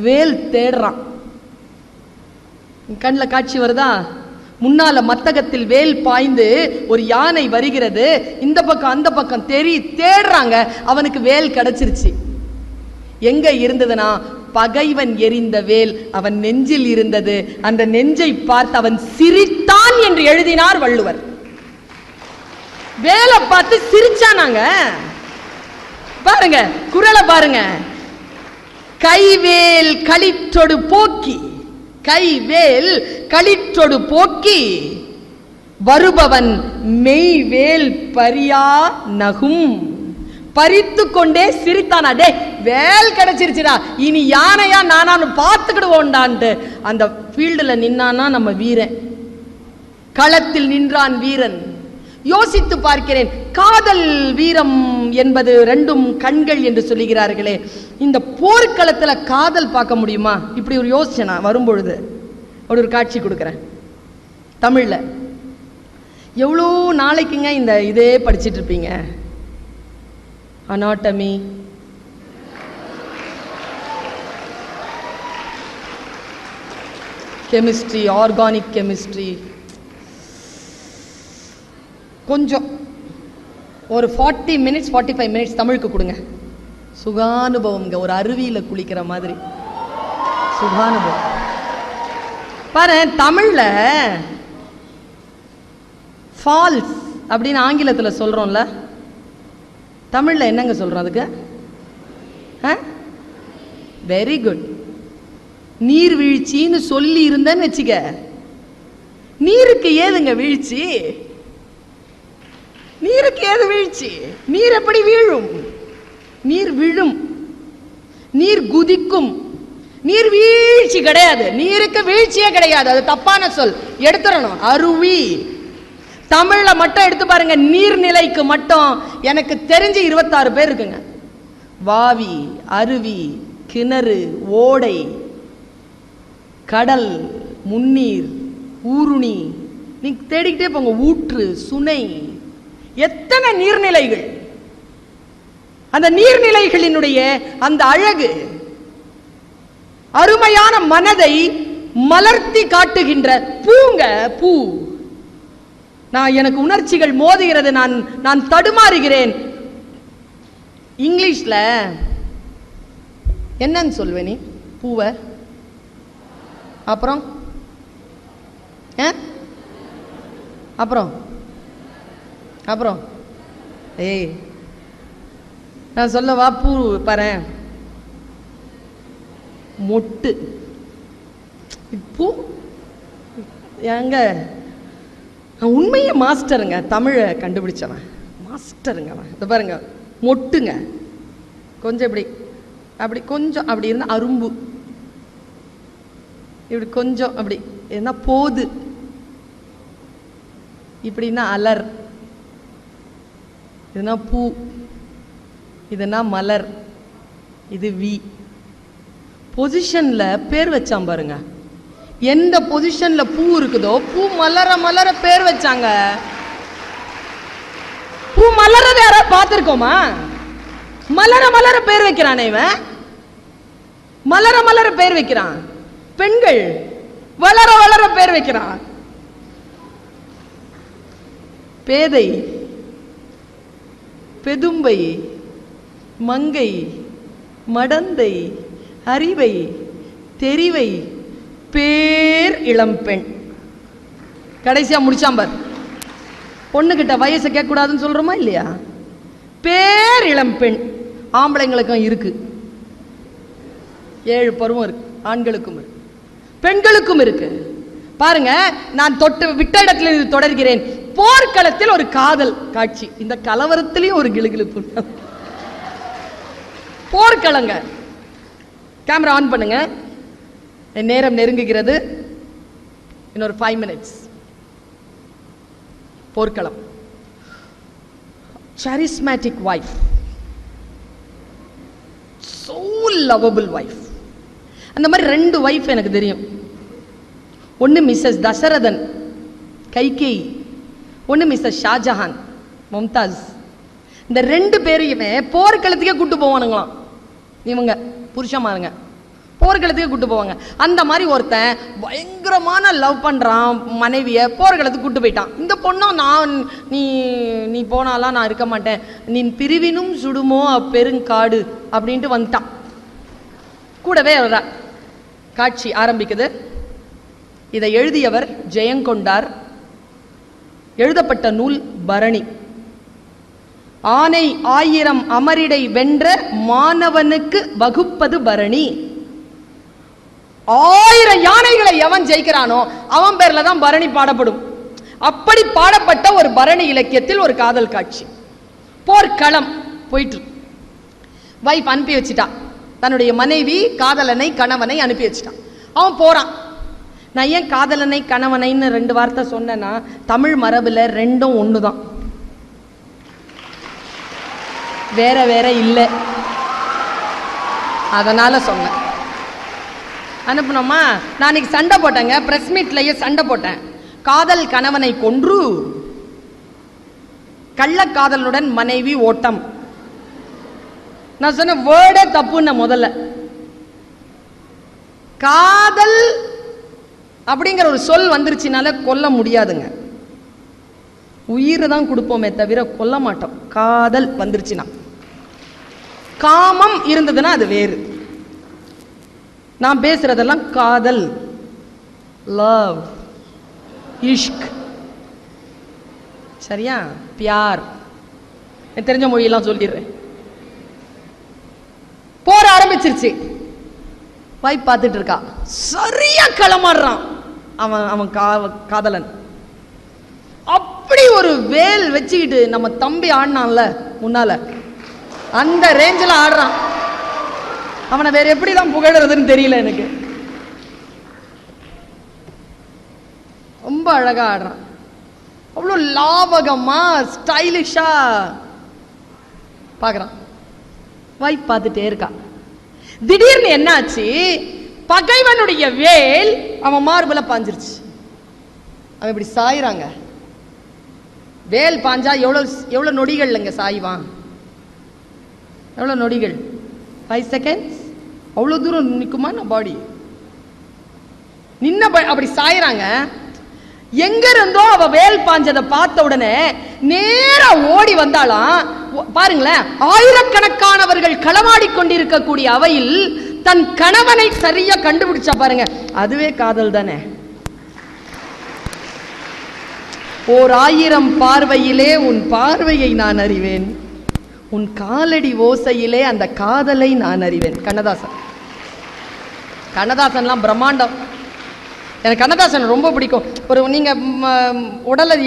வேல் தேடுறான். கண்ணுல காட்சி வருதா? முன்னால மத்தகத்தில் வேல் பாய்ந்து ஒரு யானை வருகிறது. இந்த பக்கம் அந்த பக்கம் தேடுறாங்க. அவனுக்கு வேல் கிடைச்சிருச்சு. எங்க இருந்ததுன்னா, பகைவன் எறிந்த வேல் அவன் நெஞ்சில் இருந்தது. அந்த நெஞ்சை பார்த்து அவன் சிரித்தான் என்று எழுதினார் வள்ளுவர். வேலை பார்த்து சிரிச்சானாங்க. பாருங்க, குறளை பாருங்க. கைவேல் களிற்றொடு போக்கி, கைவேல் களிற்றொடு போக்கி வருபவன் மெய்வேல் பரியா நகும், பறித்து கொண்டே சிரித்தானா. டே வேல் கிடைச்சிருச்சுடா, இனி யானையா நானான்னு பார்த்துக்கிடுவோண்டான்ட்டு அந்த ஃபீல்டுல நின்னானா நம்ம வீரன், களத்தில் நின்றான் வீரன். யோசித்து பார்க்கிறேன், காதல் வீரம் என்பது ரெண்டும் கண்கள் என்று சொல்லுகிறார்களே, இந்த போர்க்களத்துல காதல் பார்க்க முடியுமா? இப்படி ஒரு யோசனை வரும்பொழுது ஒரு காட்சி கொடுக்குறேன் தமிழ்ல. எவ்வளோ நாளைக்குங்க இந்த இதே படிச்சுட்டு இருப்பீங்க? அனாட்டமி, கெமிஸ்ட்ரி, ஆர்கானிக் கெமிஸ்ட்ரி, கொஞ்சம் ஒரு 40 மினிட்ஸ் 45 மினிட்ஸ் தமிழுக்கு கொடுங்க. சுகானுபவம்ங்க, ஒரு அருவியில் குளிக்கிற மாதிரி சுகானுபவம். பாரு, தமிழ்ல ஃபால்ஸ் அப்படின்னு ஆங்கிலத்தில் சொல்றோம்ல, தமிழ்ல என்னங்க சொல்றோம் அதுக்கு? Very good. நீர்வீழ்ச்சின்னு சொல்லி இருந்தேன்னு வச்சுக்க. நீருக்கு ஏதுங்க வீழ்ச்சி? நீருக்கு ஏது வீழ்ச்சி? நீர் எப்படி வீழும்? நீர் விழும், நீர் குதிக்கும், நீர் வீழ்ச்சி கிடையாது. நீருக்கு வீழ்ச்சியே கிடையாது, அது தப்பான சொல், எடுத்துடணும். அருவி தமிழ்ல மட்டும் எடுத்து பாருங்க, நீர்நிலைக்கு மட்டும் எனக்கு தெரிஞ்சு 26 பேர் இருக்குங்க. வாவி, அருவி, கிணறு, ஓடை, கடல், முன்னீர், ஊருணி, நீங்க தேடிக்கிட்டே போங்க, ஊற்று, சுனை, எத்தனை நீர்நிலைகள். அந்த நீர்நிலைகளினுடைய அந்த அழகு அருமையான மனதை மலர்த்தி காட்டுகின்ற பூங்க பூ. நான் எனக்கு உணர்ச்சிகள் மோதுகிறது, நான் தடுமாறுகிறேன். இங்கிலீஷ்ல என்னன்னு சொல்வேன் நீ பூவை? அப்புறம் அப்புறம் அப்புறம் ஏய் நான் சொல்லவா? பூ பாரு, மொட்டு, பூ. எங்க உண்மையை மாஸ்டருங்க, தமிழை கண்டுபிடிச்சவன் மாஸ்டருங்க அவன். இதை பாருங்க, மொட்டுங்க, கொஞ்சம் இப்படி அப்படி கொஞ்சம் அப்படி இருந்தா அரும்பு, இப்படி கொஞ்சம் அப்படி என்ன போது, இப்படின்னா அலர், இதுனா பூ, இதுனா மலர், இது வி. பொசிஷன்ல பேர் வச்சான் பாருங்க. எந்த பொசிஷன்ல பூ இருக்குதோ பூ மலர மலர பேர் வச்சாங்க. பூ மலரத யாராவது பார்த்திருக்கோமா? மலர மலர பேர் வைக்கிறானே இவன், மலர மலர பேர் வைக்கிறான். பெண்கள் வளர வளர பேர் வைக்கிறான். பேதை, பெதும்பை, மங்கை, மடந்தை, அறிவை, தெரிவை, பேர் இளம்பெண். கடைசியா முடிச்சாம்பார். பொண்ணுகிட்ட வயசை கேட்க கூடாதுன்னு சொல்றோமா இல்லையா? பேர் இளம்பெண். ஆம்பளைங்களுக்கும் இருக்கு, 7 பருவம் இருக்கு, ஆண்களுக்கும் இருக்கு, பெண்களுக்கும் இருக்கு. பாருங்க, நான் தொட்டு விட்ட இடத்துல இது தொடர்கிறேன். போர்க்களத்தில் ஒரு காதல் காட்சி, இந்த கலவரத்திலையும் ஒரு கிளுகிளுப்பு. போர்க்களங்க. கேமரா ஆன் பண்ணுங்க. நேரம் நெருங்குகிறது, இன்னொரு 5 மினிட்ஸ். போர்க்களம். charismatic wife, so lovable wife. அந்த மாதிரி 2 வைஃப் எனக்கு தெரியும். ஒன்று மிஸ்ஸஸ் தசரதன் கைகேயி, ஒன்று மிஸ்ஸஸ் ஷாஜஹான் மும்தாஸ். இந்த 2 பேரையுமே போர்க்களத்துக்கே கூட்டு போவானுங்களாம். இவங்க புருஷமாருங்க போர்க்களத்துக்கே கூட்டு போவாங்க. அந்த மாதிரி ஒருத்தன் பயங்கரமான லவ் பண்றான் மனைவியை, போர்க்களத்துக்கு கூட்டு போயிட்டான். இந்த பொண்ணும் நான் நீ போனாலாம் நான் இருக்க மாட்டேன், நீ பிரிவினும் சுடுமோ அப்பெருங்காடு அப்படின்ட்டு வந்துட்டான். கூடவே வர காட்சி ஆரம்பிக்குது. இதை எழுதியவர் ஜெயங்கொண்டார். எழுதப்பட்ட நூல் பரணி. ஆனை 1000 அமரிடை வென்ற மாணவனுக்கு வகுப்பது பரணி. 1000 யானைகளை எவன் ஜெயிக்கிறானோ அவன் பேர்ல தான் பரணி பாடப்படும். அப்படி பாடப்பட்ட ஒரு பரணி இலக்கியத்தில் ஒரு காதல் காட்சி. போர்க்களம் போயிட்டு வைஃப் அனுப்பி வச்சுட்டா, தன்னுடைய மனைவி காதலனை கணவனை அனுப்பி வச்சுட்டான். அவன் போறான். நான் ஏன் காதலனை கணவனைன்னு 2 வார்த்தை சொன்னேன்னா, தமிழ் மரபுல ரெண்டும் ஒண்ணுதான், வேற வேற இல்லை, அதனால சொன்னேன். அனுப்பணுமா? நான் இன்னைக்கு சண்டை போட்டேங்க, பிரஸ் மீட்லயே சண்டை போட்டேன். காதல் கணவனை கொன்று கள்ளக்காதலுடன் மனைவி ஓட்டம். நான் சொன்ன வேர்டே தப்புன்னு முதல்ல. காதல் அப்படிங்கிற ஒரு சொல் வந்துருச்சுனால கொல்ல முடியாதுங்க, உயிரை தான் கொடுப்போமே தவிர கொல்ல மாட்டோம். காதல் வந்துருச்சுன்னா, காமம் இருந்ததுன்னா அது வேறு. நான் பேசுறதெல்லாம் காதல், லவ், இஷ்க், சரியா? பியார், தெரிஞ்ச மொழியெல்லாம் சொல்லிடுறேன். போற ஆரம்பிச்சிருச்சு. வைப் பார்த்துட்டு இருக்கா, சரியா களமாடுறான் அவன் காதலன். அப்படி ஒரு வேல் வச்சுக்கிட்டு நம்ம தம்பி ஆடினான்ல முன்னால, அந்த ரேஞ்சில் ஆடுறான். அவனை வேற எப்படிதான் புகழறதுன்னு தெரியல எனக்கு. ரொம்ப அழகா ஆடுறான், அவ்வளோ லாபகமா ஸ்டைலிஷா பார்க்குறான். வைப் பார்த்துட்டே இருக்கா. திடீர்னு என்னாச்சு, பகைவனுடைய வேல் அவன் மார்புல பாஞ்சிருச்சு. அவன் இப்படி சாயிறாங்க. வேல் பாஞ்சா எவ்வளவு நொடிகள் இங்க சாய்வான்? எவ்வளவு நொடிகள்? 5 செகண்ட்ஸ். அவ்வளவு தூரம் நிக்குமா பாடி? நின்ன அப்படி சாயிறாங்க. எங்க இருந்தோ அவ வேல் பாஞ்சதை பார்த்த உடனே நேரா ஓடி வந்தாலாம். பாருங்களேன், ஆயிரக்கணக்கானவர்கள் களமாடி கொண்டிருக்கக்கூடிய அவையில் தன் கணவனை சரியா கண்டுபிடிச்சா பாருங்க, அதுவே காதல் தானே. 1000 பார்வையிலே உன் பார்வையை நான் அறிவேன், உன் காலடி ஓசையிலே அந்த காதலை நான் அறிவேன். கண்ணதாசன். கண்ணதாசன்லாம் பிரம்மாண்டம். எனக்கு கண்ணதாசன் ரொம்ப பிடிக்கும். ஒரு நீங்க உடலை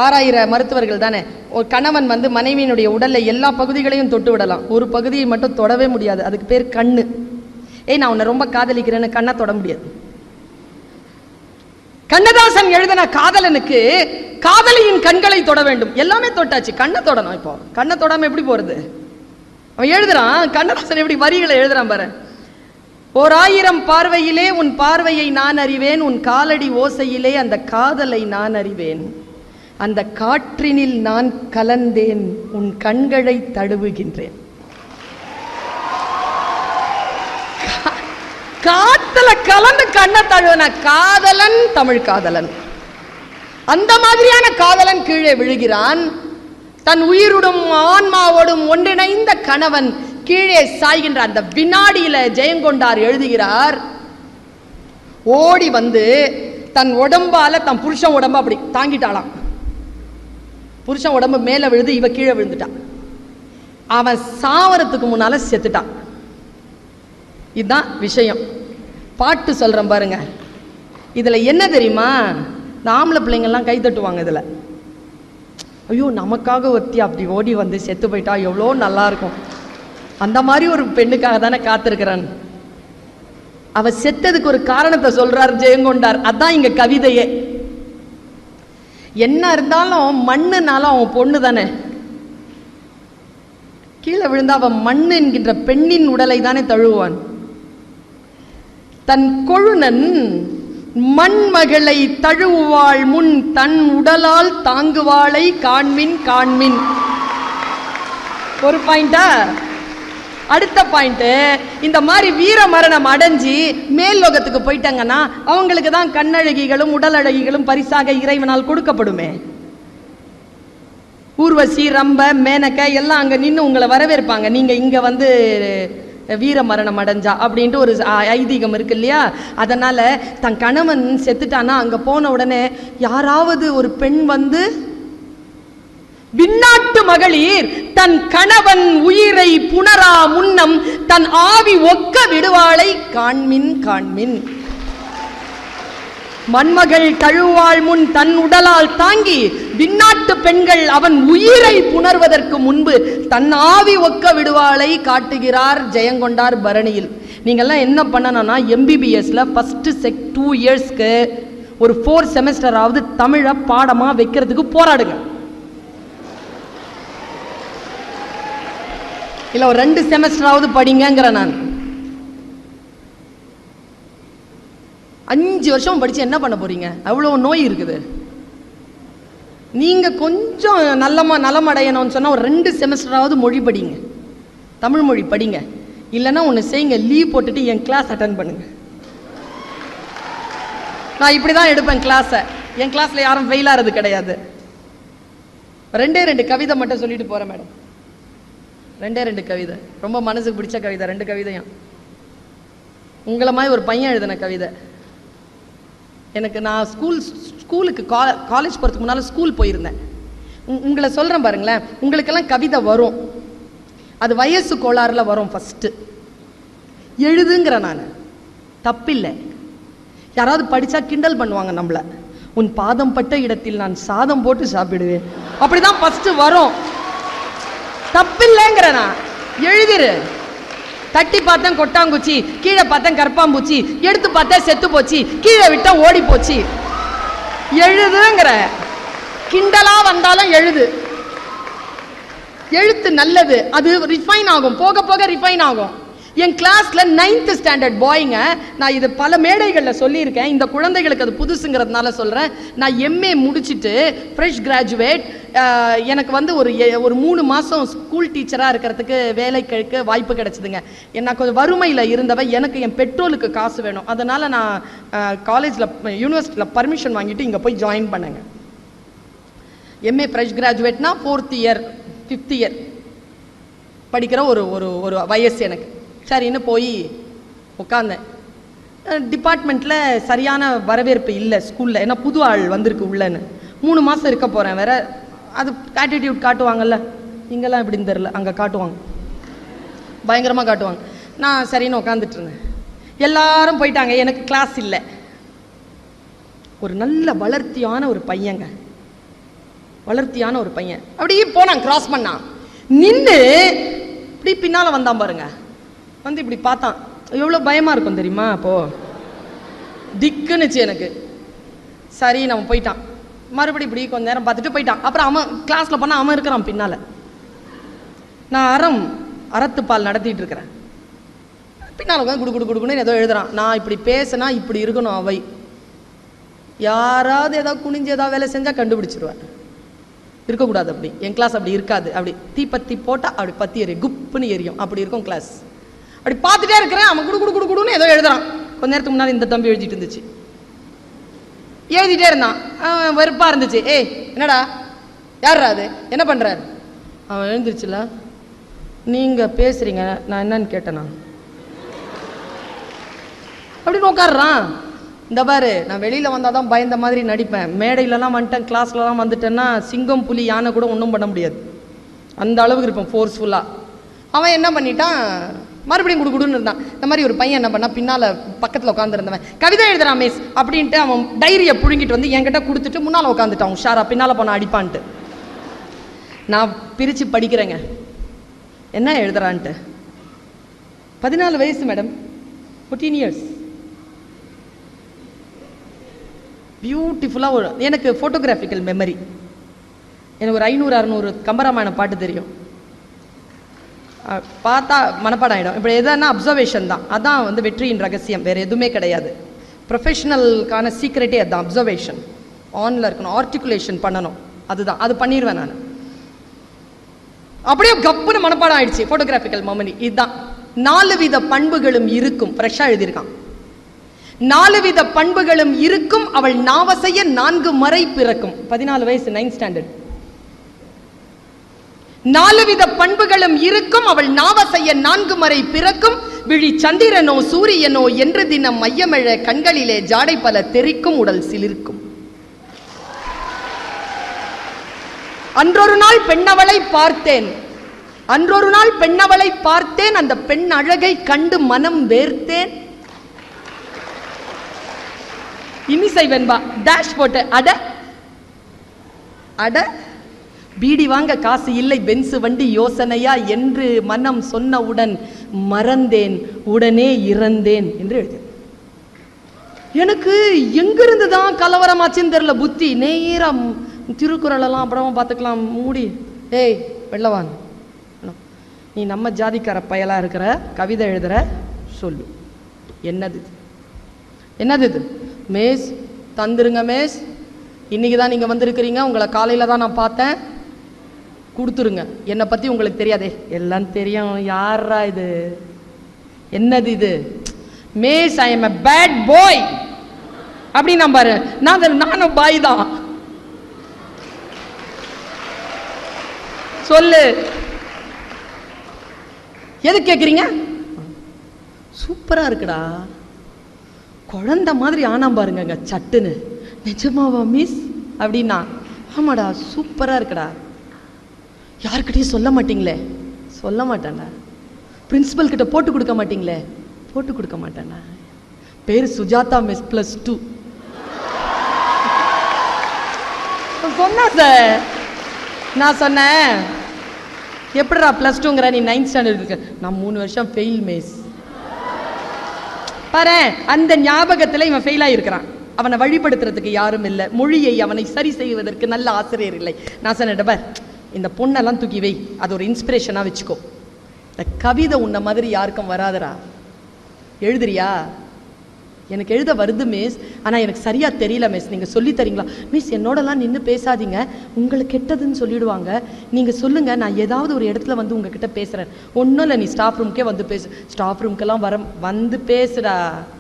ஆராயிற மருத்துவர்கள் தானே. ஒரு கணவன் மனைவியினுடைய உடல்ல எல்லா பகுதிகளையும் தொட்டு விடலாம், ஒரு பகுதியை மட்டும் தொடவே முடியாது. அதுக்கு பேர் கண்ணு. நான் உன்னை ரொம்ப காதலிக்கிறேன்னு கண்ணை தொட முடியாது. கண்ணதாசன் எழுதின காதலனுக்கு காதலியின் கண்களை தொட வேண்டும். எல்லாமே தொட்டாச்சு, கண்ணை தொடணும். இப்போ கண்ணை தொடாம எப்படி போறது? அவன் எழுதுறான், கண்ணதாசன் எப்படி வரிகளை எழுதுறான் பாரு. 1000 பார்வையிலே உன் பார்வையை நான் அறிவேன், உன் காலடி ஓசையிலே அந்த காதலை நான் அறிவேன், அந்த காற்றினில் நான் கலந்தேன், உன் கண்களை தழுவுகின்றேன். காத்துல கலந்து கண்ணை தழுவன காதலன், தமிழ் காதலன். அந்த மாதிரியான காதலன் கீழே விழுகிறான். தன் உயிருடும் ஆன்மாவோடும் ஒன்றிணைந்த கணவன் கீழே சாய்கின்ற அந்த வினாடியில ஜெயங்கொண்டார் எழுதுகிறார், ஓடி வந்து தன் உடம்பால தன் புருஷன் உடம்பு அப்படி தாங்கிட்டாளாம். புருஷன் உடம்பு மேல விழுது, இவ கீழே விழுந்துட்டான். அவன் சாவரத்துக்கு முன்னால செத்துட்டான். இதுதான் விஷயம். பாட்டு சொல்றேன் பாருங்க. இதுல என்ன தெரியுமா, இந்த ஆம்பளை பிள்ளைங்கள்லாம் கை தட்டுவாங்க. இதுல ஐயோ நமக்காக ஒத்தி அப்படி ஓடி வந்து செத்து போயிட்டா எவ்வளோ நல்லா இருக்கும், அந்த மாதிரி ஒரு பெண்ணுக்காக தானே காத்திருக்கிறான். அவ செத்ததுக்கு ஒரு காரணத்தை சொல்றார் ஜெயங்கொண்டார். அதான் இங்க கவிதையே. என்ன இருந்தாலும் மண்ணுனாலும் அவன் பொண்ணு தானே. கீழே விழுந்தா அவன் மண்ணு என்கின்ற பெண்ணின் உடலை தானே தழுவான். தன் கொழுநன் மண்மகளை தழுவுவாள் முன் தன் உடலால் தாங்குவாளை காண்மின் காண்மின். ஒரு பாயிண்டா. அடுத்த பாயிண்ட், இந்த மாதிரி வீர மரணம் அடைஞ்சி மேல் லோகத்துக்கு போயிட்டாங்கன்னா அவங்களுக்கு தான் கண்ணழகிகளும் உடல் அழகிகளும் பரிசாக இறைவனால் கொடுக்கப்படுமே. ஊர்வசி, ரம்ப, மேனக்க எல்லாம் அங்க நின்று உங்களை வரவேற்பாங்க, நீங்க இங்க வீர மரணம் அடைஞ்சா அப்படின்ட்டு ஒரு ஐதீகம் இருக்கு இல்லையா. அதனால தன் கணவன் செத்துட்டானா அங்க போன உடனே யாராவது ஒரு பெண் விண்ணாட்டு மகளிர் தன் கணவன் உயிரை புணரா முன்னம் தன் ஆவி ஒக்க விடுவாளை காண்மின் காண்மின். மண்மகள் தழுவாள் முன் தன் உடலால் தாங்கி விண்ணாட்டு பெண்கள் அவன் உயிரை புணர்வதற்கு முன்பு தன் ஆவி ஒக்க விடுவாளை காட்டுகிறார் ஜெயங்கொண்டார் பரணியில். நீங்கள்லாம் என்ன பண்ணணும்னா MBBSல ஃபர்ஸ்ட் 2 இயர்ஸ்க்கு ஒரு 4 செமஸ்டராவது தமிழை பாடமாக வைக்கிறதுக்கு போராடுங்க. இல்லை ஒரு 2 செமஸ்டராவது படிங்கிற. நான் 5 வருஷம் படிச்சு என்ன பண்ண போறீங்க? அவ்வளோ நோய் இருக்குது. நீங்க கொஞ்சம் நலமடையணும்னு சொன்னா ஒரு 2 செமஸ்டராவது மொழி படிங்க, தமிழ் மொழி படிங்க. இல்லைன்னா ஒன்று செய்யுங்க, லீவ் போட்டுட்டு என் கிளாஸ் அட்டன் பண்ணுங்க. நான் இப்படி தான் எடுப்பேன் கிளாஸை. என் கிளாஸ்ல யாரும் ஃபெயில் ஆகிறது கிடையாது. 2 கவிதை மட்டும் சொல்லிட்டு போறேன் மேடம். 2 கவிதை, ரொம்ப மனசுக்கு பிடிச்ச கவிதை. 2 கவிதையும் உங்களை மாதிரி ஒரு பையன் எழுதின கவிதை. எனக்கு நான் ஸ்கூலுக்கு காலேஜ் போகிறதுக்கு முன்னால் ஸ்கூல் போயிருந்தேன். உங்களை சொல்கிறேன் பாருங்களேன், உங்களுக்கெல்லாம் கவிதை வரும், அது வயசு கோளாறுல வரும். ஃபஸ்ட்டு எழுதுங்கிற நான் தப்பில்லை. யாராவது படித்தா கிண்டல் பண்ணுவாங்க நம்மளை. உன் பாதம் பட்ட இடத்தில் நான் சாதம் போட்டு சாப்பிடுவேன், அப்படிதான் ஃபஸ்ட்டு வரும். தப்பில்லைங்கிற நான் எழுதிரு. தட்டி பார்த்தேன் கொட்டாங்குச்சி, கீழே பார்த்தேன் கற்பாம்பூச்சி, எடுத்து பார்த்தேன் செத்து போச்சு, கீழே விட்டா ஓடி போச்சு. எழுதுங்கிற. கிண்டலா வந்தாலும் எழுது. எழுத்து நல்லது, அது ரிஃபைன் ஆகும், போக போக ரிஃபைன் ஆகும். என் கிளாஸ்ல 9th ஸ்டாண்டர்ட் பாய்ங்க, நான் இது பல மேடைகளில் சொல்லியிருக்கேன், இந்த குழந்தைகளுக்கு அது புதுசுங்கிறதுனால சொல்கிறேன். நான் MA முடிச்சுட்டு ஃப்ரெஷ் கிராஜுவேட். எனக்கு வந்து ஒரு 3 மாதம் ஸ்கூல் டீச்சராக இருக்கிறதுக்கு வேலைக்கு வாய்ப்பு கிடைச்சிதுங்க. நான் கொஞ்சம் வறுமையில் இருந்தவ, எனக்கு என் பெட்ரோலுக்கு காசு வேணும். அதனால் நான் காலேஜில் யூனிவர்சிட்டியில் பர்மிஷன் வாங்கிட்டு இங்கே போய் ஜாயின் பண்ணேங்க. MA ஃப்ரெஷ் கிராஜுவேட்னா 4th இயர் 5th இயர் படிக்கிற ஒரு வயசு எனக்கு. சரின்னு போய் உட்காந்தேன். டிபார்ட்மெண்ட்டில் சரியான வரவேற்பு இல்லை ஸ்கூலில், ஏன்னா புது ஆள் வந்திருக்கு உள்ளன்னு. 3 மாதம் இருக்க போகிறேன் வேற. அது ஆட்டிடியூட் காட்டுவாங்கல்ல, இங்கெல்லாம் இப்படின்னு தெரில, அங்கே காட்டுவாங்க, பயங்கரமாக காட்டுவாங்க. நான் சரின்னு உட்காந்துட்டு இருந்தேன். எல்லாரும் போயிட்டாங்க, எனக்கு கிளாஸ் இல்லை. ஒரு நல்ல வளர்த்தியான ஒரு பையங்க, வளர்த்தியான ஒரு பையன் அப்படியே போனான், கிராஸ் பண்ணான், நின்று இப்படி பின்னால் வந்தான் பாருங்க. வந்து இப்படி பார்த்தான். எவ்வளோ பயமாக இருக்கும் தெரியுமா? அப்போது திக்குன்னுச்சு எனக்கு. சரி நம்ம போயிட்டான். மறுபடி இப்படி கொஞ்ச நேரம் பார்த்துட்டு போயிட்டான். அப்புறம் அவன் கிளாஸில் போனால் அவன் இருக்கிறான் பின்னால். நான் அறத்துப்பால் நடத்திட்டு இருக்கிறேன். பின்னால் உட்காந்து குடு குடு குடுக்குன்னு ஏதோ எழுதுறான். நான் இப்படி பேசினா இப்படி இருக்கணும் அவை. யாராவது ஏதாவது குனிஞ்சு ஏதாவது வேலை செஞ்சால் கண்டுபிடிச்சிருவேன். இருக்கக்கூடாது அப்படி. என் கிளாஸ் அப்படி இருக்காது. அப்படி தீப்பத்தி போட்டால் அப்படி பற்றி எரியும், குப்புன்னு எரியும், அப்படி இருக்கும் கிளாஸ். அப்படி பார்த்துட்டே இருக்கிறேன். அவன் குடு குடு குடு குடுன்னு ஏதோ எழுதுறான். கொஞ்ச நேரத்துக்கு முன்னாடி இந்த தம்பி எழுதிட்டு இருந்துச்சு, எழுதிட்டே இருந்தான். வெறுப்பா இருந்துச்சு. ஏய் என்னடா, யாரா அது, என்ன பண்றாரு? அவன் எழுந்துருச்சுல, நீங்க பேசுறீங்க, நான் என்னன்னு கேட்டேனா அப்படின்னு உட்காடுறான். இந்த பாரு, நான் வெளியில் வந்தால் தான் பயந்த மாதிரி நடிப்பேன். மேடையிலலாம் வந்துட்டேன், கிளாஸ்லலாம் வந்துட்டேன்னா சிங்கம் புலி யானை கூட ஒன்றும் பண்ண முடியாது, அந்த அளவுக்கு இருப்பேன் ஃபோர்ஸ்ஃபுல்லாக. அவன் என்ன பண்ணிட்டான், மறுபடியும் குடுகுடுன்னு இருந்தான். இந்த மாதிரி ஒரு பையன் என்ன பண்ணா, பின்னால் பக்கத்தில் உட்காந்துருந்தவன் கவிதை எழுதுறான் மிஸ் அப்படின்ட்டு அவன் டைரியை புழுங்கிட்டு வந்து என்கிட்ட கொடுத்துட்டு முன்னால் உட்காந்துட்டான் உஷாரா, பின்னால் போன அடிப்பான்ட்டு. நான் பிரித்து படிக்கிறேங்க என்ன எழுதுறான்ட்டு. 14 வயசு மேடம், 14 இயர்ஸ். பியூட்டிஃபுல்லாக ஒரு, எனக்கு ஃபோட்டோகிராஃபிக்கல் மெமரி. எனக்கு ஒரு 500-600 கம்பராமாயணம் பாட்டு தெரியும், பார்த்தா மனப்பாடம் ஆகிடும். இப்படி எதுனா அப்சர்வேஷன் தான், அதான் வந்து வெற்றியின் ரகசியம், வேறு எதுவுமே கிடையாது. ப்ரொஃபஷனலுக்கான சீக்ரெட்டே அதுதான், அப்சர்வேஷன் ஆனில் இருக்கணும், ஆர்டிகுலேஷன் பண்ணணும், அதுதான். அது பண்ணிடுவேன் நான். அப்படியே கப்புன்னு மனப்பாடம் ஆயிடுச்சு. ஃபோட்டோகிராஃபிக்கல் மெமரி இதுதான். 4 வித பண்புகளும் இருக்கும், ஃப்ரெஷ்ஷாக எழுதியிருக்கான். 4 வித பண்புகளும் இருக்கும், அவள் நாவசைய 4 மறை பிறக்கும். 14 வயசு, 9th ஸ்டாண்டர்ட். 4 வித பண்புகளும் இருக்கும், அவள் நாவசைய 4 மறை பிறக்கும். விழி சந்திரனோ சூரியனோ என்று தினம் மையமெழ கண்களிலே ஜாடை பல தெரிக்கும், உடல் சிலிர்க்கும். அன்றொரு நாள் பெண்ணவளை பார்த்தேன், அன்றொரு நாள் பெண்ணவளை பார்த்தேன், அந்த பெண் அழகை கண்டு மனம் வேர்த்தேன். இன்னிசை வெண்பா டேஷ் போட்டு அட அட பீடி வாங்க காசு இல்லை பென்சு வண்டி யோசனையா என்று மனம் சொன்னவுடன் மறந்தேன் உடனே இறந்தேன் என்று எழுது. எனக்கு எங்கிருந்து தான் கலவரமாச்சுன்னு தெரியல. புத்தி நேரம் திருக்குறள் எல்லாம் அப்புறமா பார்த்துக்கலாம் மூடி. ஏய் வெள்ளவான், நீ நம்ம ஜாதிக்கார பயலா இருக்கிற, கவிதை எழுதுற, சொல்லு என்னது என்னது இது? மேஸ் தந்துருங்க மேஸ், இன்னைக்கு தான் நீங்கள் வந்திருக்கிறீங்க, உங்களை காலையில் தான் நான் பார்த்தேன், கொடுத்துருங்க. என்னை பற்றி உங்களுக்கு தெரியாதே. எல்லாம் தெரியும். யாரா இது? என்னது இது? மேஸ் I am a bad boy அப்படின்னு நான் பாரு. நானும் பாய் தான். சொல்லு, எது கேட்குறீங்க? சூப்பரா இருக்குடா, குழந்தை மாதிரி ஆனாம் பாருங்க சட்டுன்னு. நிஜமாவா மிஸ் அப்படின்னா? ஆமாடா சூப்பரா இருக்குடா. யாருக்கிட்டையும் சொல்ல மாட்டீங்களே? சொல்ல மாட்டேன்டா. பிரின்சிபல் கிட்ட போட்டு கொடுக்க மாட்டீங்களே? போட்டு கொடுக்க மாட்டேன்டா. பேர் சுஜாதா மிஸ் +2. சொன்னா சார், நான் சொன்னேன் எப்படிடா +2ங்கிற, நீ 9th ஸ்டாண்டர்ட் இருக்க. நான் 3 வருஷம் ஃபெயில் மிஸ். பாரு, அந்த ஞாபகத்தில் இவன் ஃபெயில் ஆகிருக்கிறான். அவனை வழிபடுத்துறதுக்கு யாரும் இல்லை, மொழியை அவனை சரி செய்வதற்கு நல்ல ஆசிரியர் இல்லை. நான் சொன்னேன், இந்த பொண்ணெல்லாம் தூக்கி வை, அது ஒரு இன்ஸ்பிரேஷனாக வச்சுக்கோ. இந்த கவிதை உன்ன மாதிரி யாருக்கும் வராதரா. எழுதுறியா? எனக்கு எழுத வருது மிஸ், ஆனால் எனக்கு சரியாக தெரியல மிஸ், நீங்கள் சொல்லி தரீங்களா? மிஸ் என்னோடலாம் நின்று பேசாதீங்க, உங்களுக்கு கெட்டதுன்னு சொல்லிடுவாங்க, நீங்கள் சொல்லுங்கள், நான் ஏதாவது ஒரு இடத்துல வந்து உங்ககிட்ட பேசுகிறேன். ஒன்றும் இல்லை, நீ ஸ்டாஃப் ரூம்க்கே வந்து பேசு. ஸ்டாஃப் ரூம்க்கெல்லாம் வந்து பேசுடா,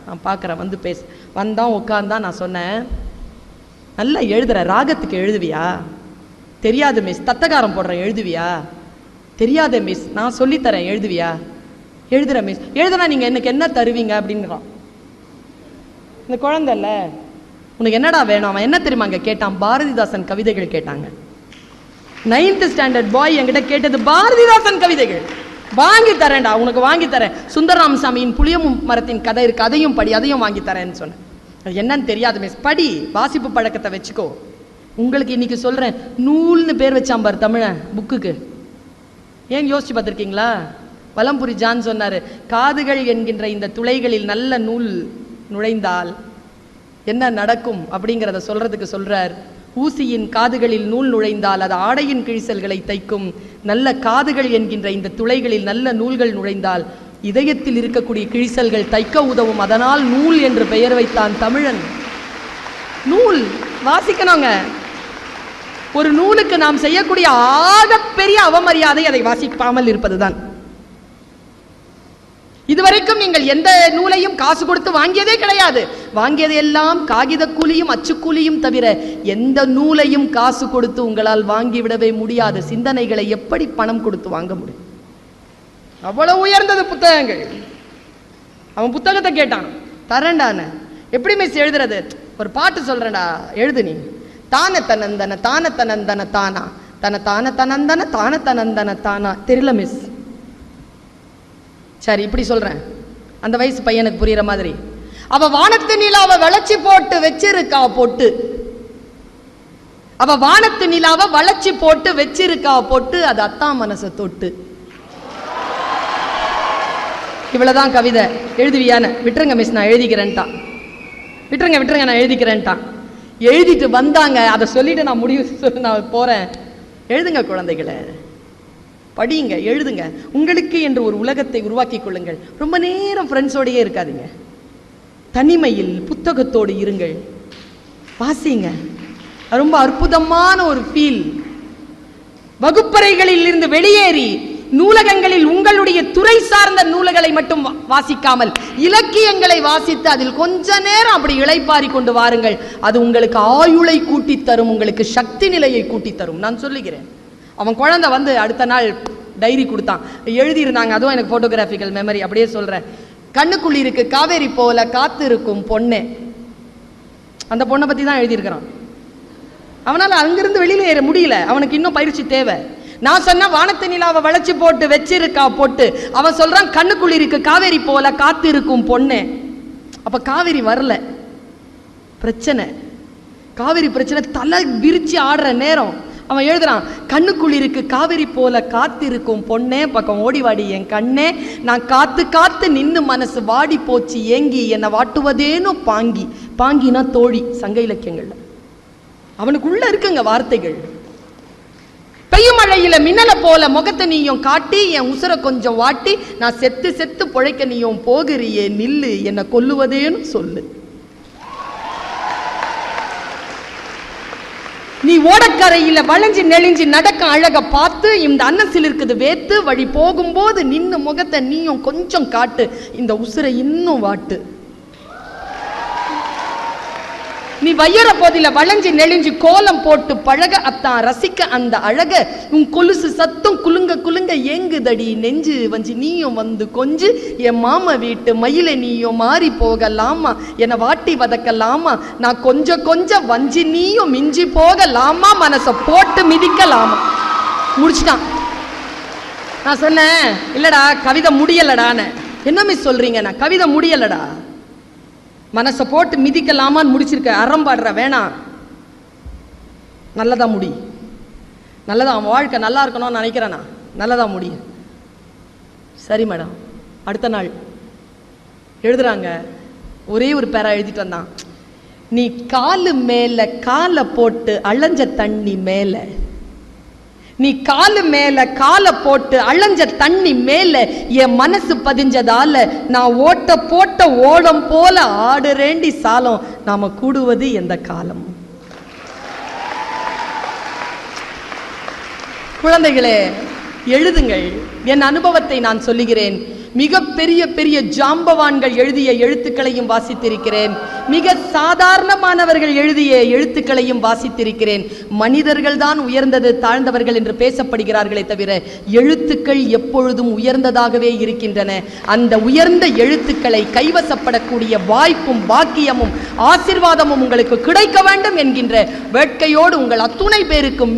நான் பார்க்குறேன், வந்து பேசு. வந்தான் உட்காந்தான். நான் சொன்னேன், நல்லா எழுதுற, ராகத்துக்கு எழுதுவியா? தெரியாது மிஸ். தத்தகாரம் போடுறேன், எழுதுவியா? தெரியாத மிஸ். நான் சொல்லித்தரேன், எழுதுவியா? எழுதுற மிஸ். எழுதுனா நீங்கள் எனக்கு என்ன தருவீங்க அப்படின்றான். இந்த குழந்தை இல்லை, உனக்கு என்னடா வேணும்? அவன் என்ன தெரியுமா அங்கே கேட்டான்? பாரதிதாசன் கவிதைகள் கேட்டாங்க. 9th ஸ்டாண்டர்ட் பாய் என்கிட்ட கேட்டது பாரதிதாசன் கவிதைகள். வாங்கி தரேன்டா, உனக்கு வாங்கி தரேன். சுந்தரராமசாமியின் புளியமும் மரத்தின் கதை இருக்கு, அதையும் படி, அதையும் வாங்கி தரேன்னு சொன்னேன். என்னன்னு தெரியாது மிஸ். படி, வாசிப்பு பழக்கத்தை வச்சுக்கோ. உங்களுக்கு இன்னைக்கு சொல்றேன், நூல்னு பேர் வச்சான் பார் தமிழன் புக்குக்கு. ஏன் யோசிச்சு பார்த்துருக்கீங்களா? வலம்புரி ஜான் சொன்னாரு, காதுகள் என்கின்ற இந்த துளைகளில் நல்ல நூல் நுழைந்தால் என்ன நடக்கும் அப்படிங்கிறத சொல்றதுக்கு சொல்றார். ஊசியின் காதுகளில் நூல் நுழைந்தால் அது ஆடையின் கிழிசல்களை தைக்கும். நல்ல காதுகள் என்கின்ற இந்த துளைகளில் நல்ல நூல்கள் நுழைந்தால் இதயத்தில் இருக்கக்கூடிய கிழிசல்கள் தைக்க உதவும். அதனால் நூல் என்று பெயர் வைத்தான் தமிழன். நூல் வாசிக்கணுங்க. ஒரு நூலுக்கு நாம் செய்யக்கூடிய ஆகப்பெரிய அவமரியாதை அதை வாசிக்காமல் இருப்பதுதான். இதுவரைக்கும் நீங்கள் எந்த நூலையும் காசு கொடுத்து வாங்கியதே கிடையாது. வாங்கியது எல்லாம் காகித கூலியும் அச்சுக்கூலியும் தவிர எந்த நூலையும் காசு கொடுத்து உங்களால் வாங்கிவிடவே முடியாது. சிந்தனைகளை எப்படி பணம் கொடுத்து வாங்க முடியும்? அவ்வளவு உயர்ந்தது புத்தகங்கள். அவன் புத்தகத்தை கேட்டான், தரேன்டான. எப்படி மிஸ் எழுதுறது? ஒரு பாட்டு சொல்றேன்டா, எழுது நீ. தான தனந்தன தான தனந்தன தானா தன தான தனந்தன தான தனந்தன தானா. தெரியல மிஸ். சரி, இப்படி சொல்றேன், அந்த வயசு பையனுக்கு புரியுற மாதிரி. அவ வானத்து நிலாவை வளைச்சி போட்டு வச்சிருக்கா பொட்டு. அவ வானத்து நிலாவை வளைச்சி போட்டு வச்சிருக்கா பொட்டு, அது அத்தா மனசை தொட்டு. இவ்வளவுதான் கவிதை. எழுதுவியான்னு? விட்டுருங்க மிஸ், நான் எழுதிக்கிறேன்ட்டான். விட்டுருங்க நான் எழுதிக்கிறேன்ட்டான். எழுதிட்டு வந்தாங்க. அதை சொல்லிட்டு நான் முடிவு நான் போறேன். எழுதுங்க குழந்தைகளை, படியுங்க, எழுதுங்க. உங்களுக்கு என்று ஒரு உலகத்தை உருவாக்கி கொள்ளுங்கள். ரொம்ப நேரம் ஃப்ரெண்ட்ஸோடையே இருக்காதீங்க. தனிமையில் புத்தகத்தோடு இருங்கள், வாசிங்க. ரொம்ப அற்புதமான ஒரு ஃபீல். வகுப்பறைகளில் இருந்து வெளியேறி நூலகங்களில் உங்களுடைய துறை சார்ந்த நூல்களை மட்டும் வாசிக்காமல் இலக்கியங்களை வாசித்து அதில் கொஞ்ச நேரம் அப்படி இளைப்பாரி கொண்டு வாருங்கள். அது உங்களுக்கு ஆயுளை கூட்டி தரும், உங்களுக்கு சக்தி நிலையை கூட்டி தரும். நான் சொல்லுகிறேன். அவன் குழந்தை வந்து அடுத்த நாள் டைரி கொடுத்தான், எழுதியிருந்தாங்க. அதுவும் எனக்கு போட்டோகிராஃபிக்கல் மெமரி, அப்படியே சொல்றேன். கண்ணுக்குள்ளி இருக்கு காவேரி போல காத்து இருக்கும் பொண்ணே. அந்த பொண்ணை பத்தி தான் எழுதியிருக்கிறான். அவனால அங்கிருந்து வெளியில ஏற முடியல, அவனுக்கு இன்னும் பயிற்சி தேவை. நான் சொன்ன வானத்து நிலாவை வளைச்சு போட்டு வச்சிருக்கா பொட்டு. அவன் சொல்றான் கண்ணுக்குள்ளி இருக்கு காவேரி போல காத்து இருக்கும் பொண்ணே. அப்ப காவேரி வரல. பிரச்சனை, காவிரி பிரச்சனை தலை விரிச்சு ஆடுற நேரம் அவன் எழுதுறான், கண்ணுக்குள்ளிருக்கு காவிரி போல காத்திருக்கும் பொண்ணே, பக்கம் ஓடிவாடி என் கண்ணே, நான் காத்து காத்து நின்னு மனசு வாடி போச்சு ஏங்கி என்னை வாட்டுவதேனோ பாங்கி. பாங்கினா தோழி, சங்க இலக்கியங்கள்ல அவனுக்குள்ள இருக்குங்க வார்த்தைகள். பெய்யும் மழையில மின்னல போல முகத்தை நீயும் காட்டி என் உசுர கொஞ்சம் வாட்டி, நான் செத்து செத்து பொழைக்க நீயும் போகிறியே நில்லு, என்னை கொல்லுவதேன்னு சொல்லு. நீ ஓடக்கரையில வளைஞ்சு நெளிஞ்சு நடக்க அழக பார்த்து இந்த அன்னசில் இருக்குது வேத்து, வழி போகும்போது நின்னு முகத்தை நீயும் கொஞ்சம் காட்டு, இந்த உசுரை இன்னும் வாட்டு. நீ வையற போதில வளைஞ்சு நெளிஞ்சு கோலம் போட்டு பழக அத்தான் ரசிக்க அந்த அழக, உன் கொலுசு சத்தம் குலுங்க குலுங்க ஏங்குதடி நெஞ்சு வஞ்சி, நீயும் வந்து கொஞ்சு என் மாமா வீட்டு மயிலை நீயும் மாறி போகலாமா, என்னை வாட்டி வதக்கலாமா, நான் கொஞ்சம் கொஞ்சம் வஞ்சி நீயும் மிஞ்சி போகலாமா, மனசை போட்டு மிதிக்கலாமா. முடிச்சுட்டான். நான் சொன்னேன், இல்லடா கவிதை முடியலடான்னு. என்னமே சொல்றீங்க, நான் கவிதை முடியலடா, மனசை போட்டு மிதிக்கலாமான்னு முடிச்சிருக்க. அறம்பாடுற வேணாம், நல்லதா முடி, நல்லதா அவன் வாழ்க்கை நல்லா இருக்கணும்னு நினைக்கிறேனா, நல்லதா முடி. சரி மேடம். அடுத்த நாள் எழுதுறாங்க, ஒரே ஒரு பேரா எழுதிட்டு வந்தான், நீ காலு மேல காலை போட்டு அலைஞ்ச தண்ணி மேல, நீ காலு மேல காலை போட்டு அலைஞ்ச தண்ணி மேல என் மனசு பதிஞ்சதால நான் ஓட்ட போட்ட ஓடம் போல ஆடுறேண்டி சாலம், நாம கூடுவது எந்த காலம். குழந்தைகளே எழுதுங்கள், என் அனுபவத்தை நான் சொல்லுகிறேன். மிக பெரிய பெரிய ஜாம்பவான்கள் எழுதிய எழுத்துக்களையும் வாசித்திருக்கிறேன், மிக சாதாரணமானவர்கள் எழுதிய எழுத்துக்களையும் வாசித்திருக்கிறேன். மனிதர்கள் தான் உயர்ந்தது தாழ்ந்தவர்கள் என்று பேசப்படுகிறார்களே தவிர எழுத்துக்கள் எப்பொழுதும் உயர்ந்ததாகவே இருக்கின்றன. அந்த உயர்ந்த எழுத்துக்களை கைவசப்படக்கூடிய வாய்ப்பும் பாக்கியமும் ஆசீர்வாதமும் உங்களுக்கு கிடைக்க வேண்டும் என்கின்ற வேட்கையோடு உங்கள் அத்துணை பேருக்கும்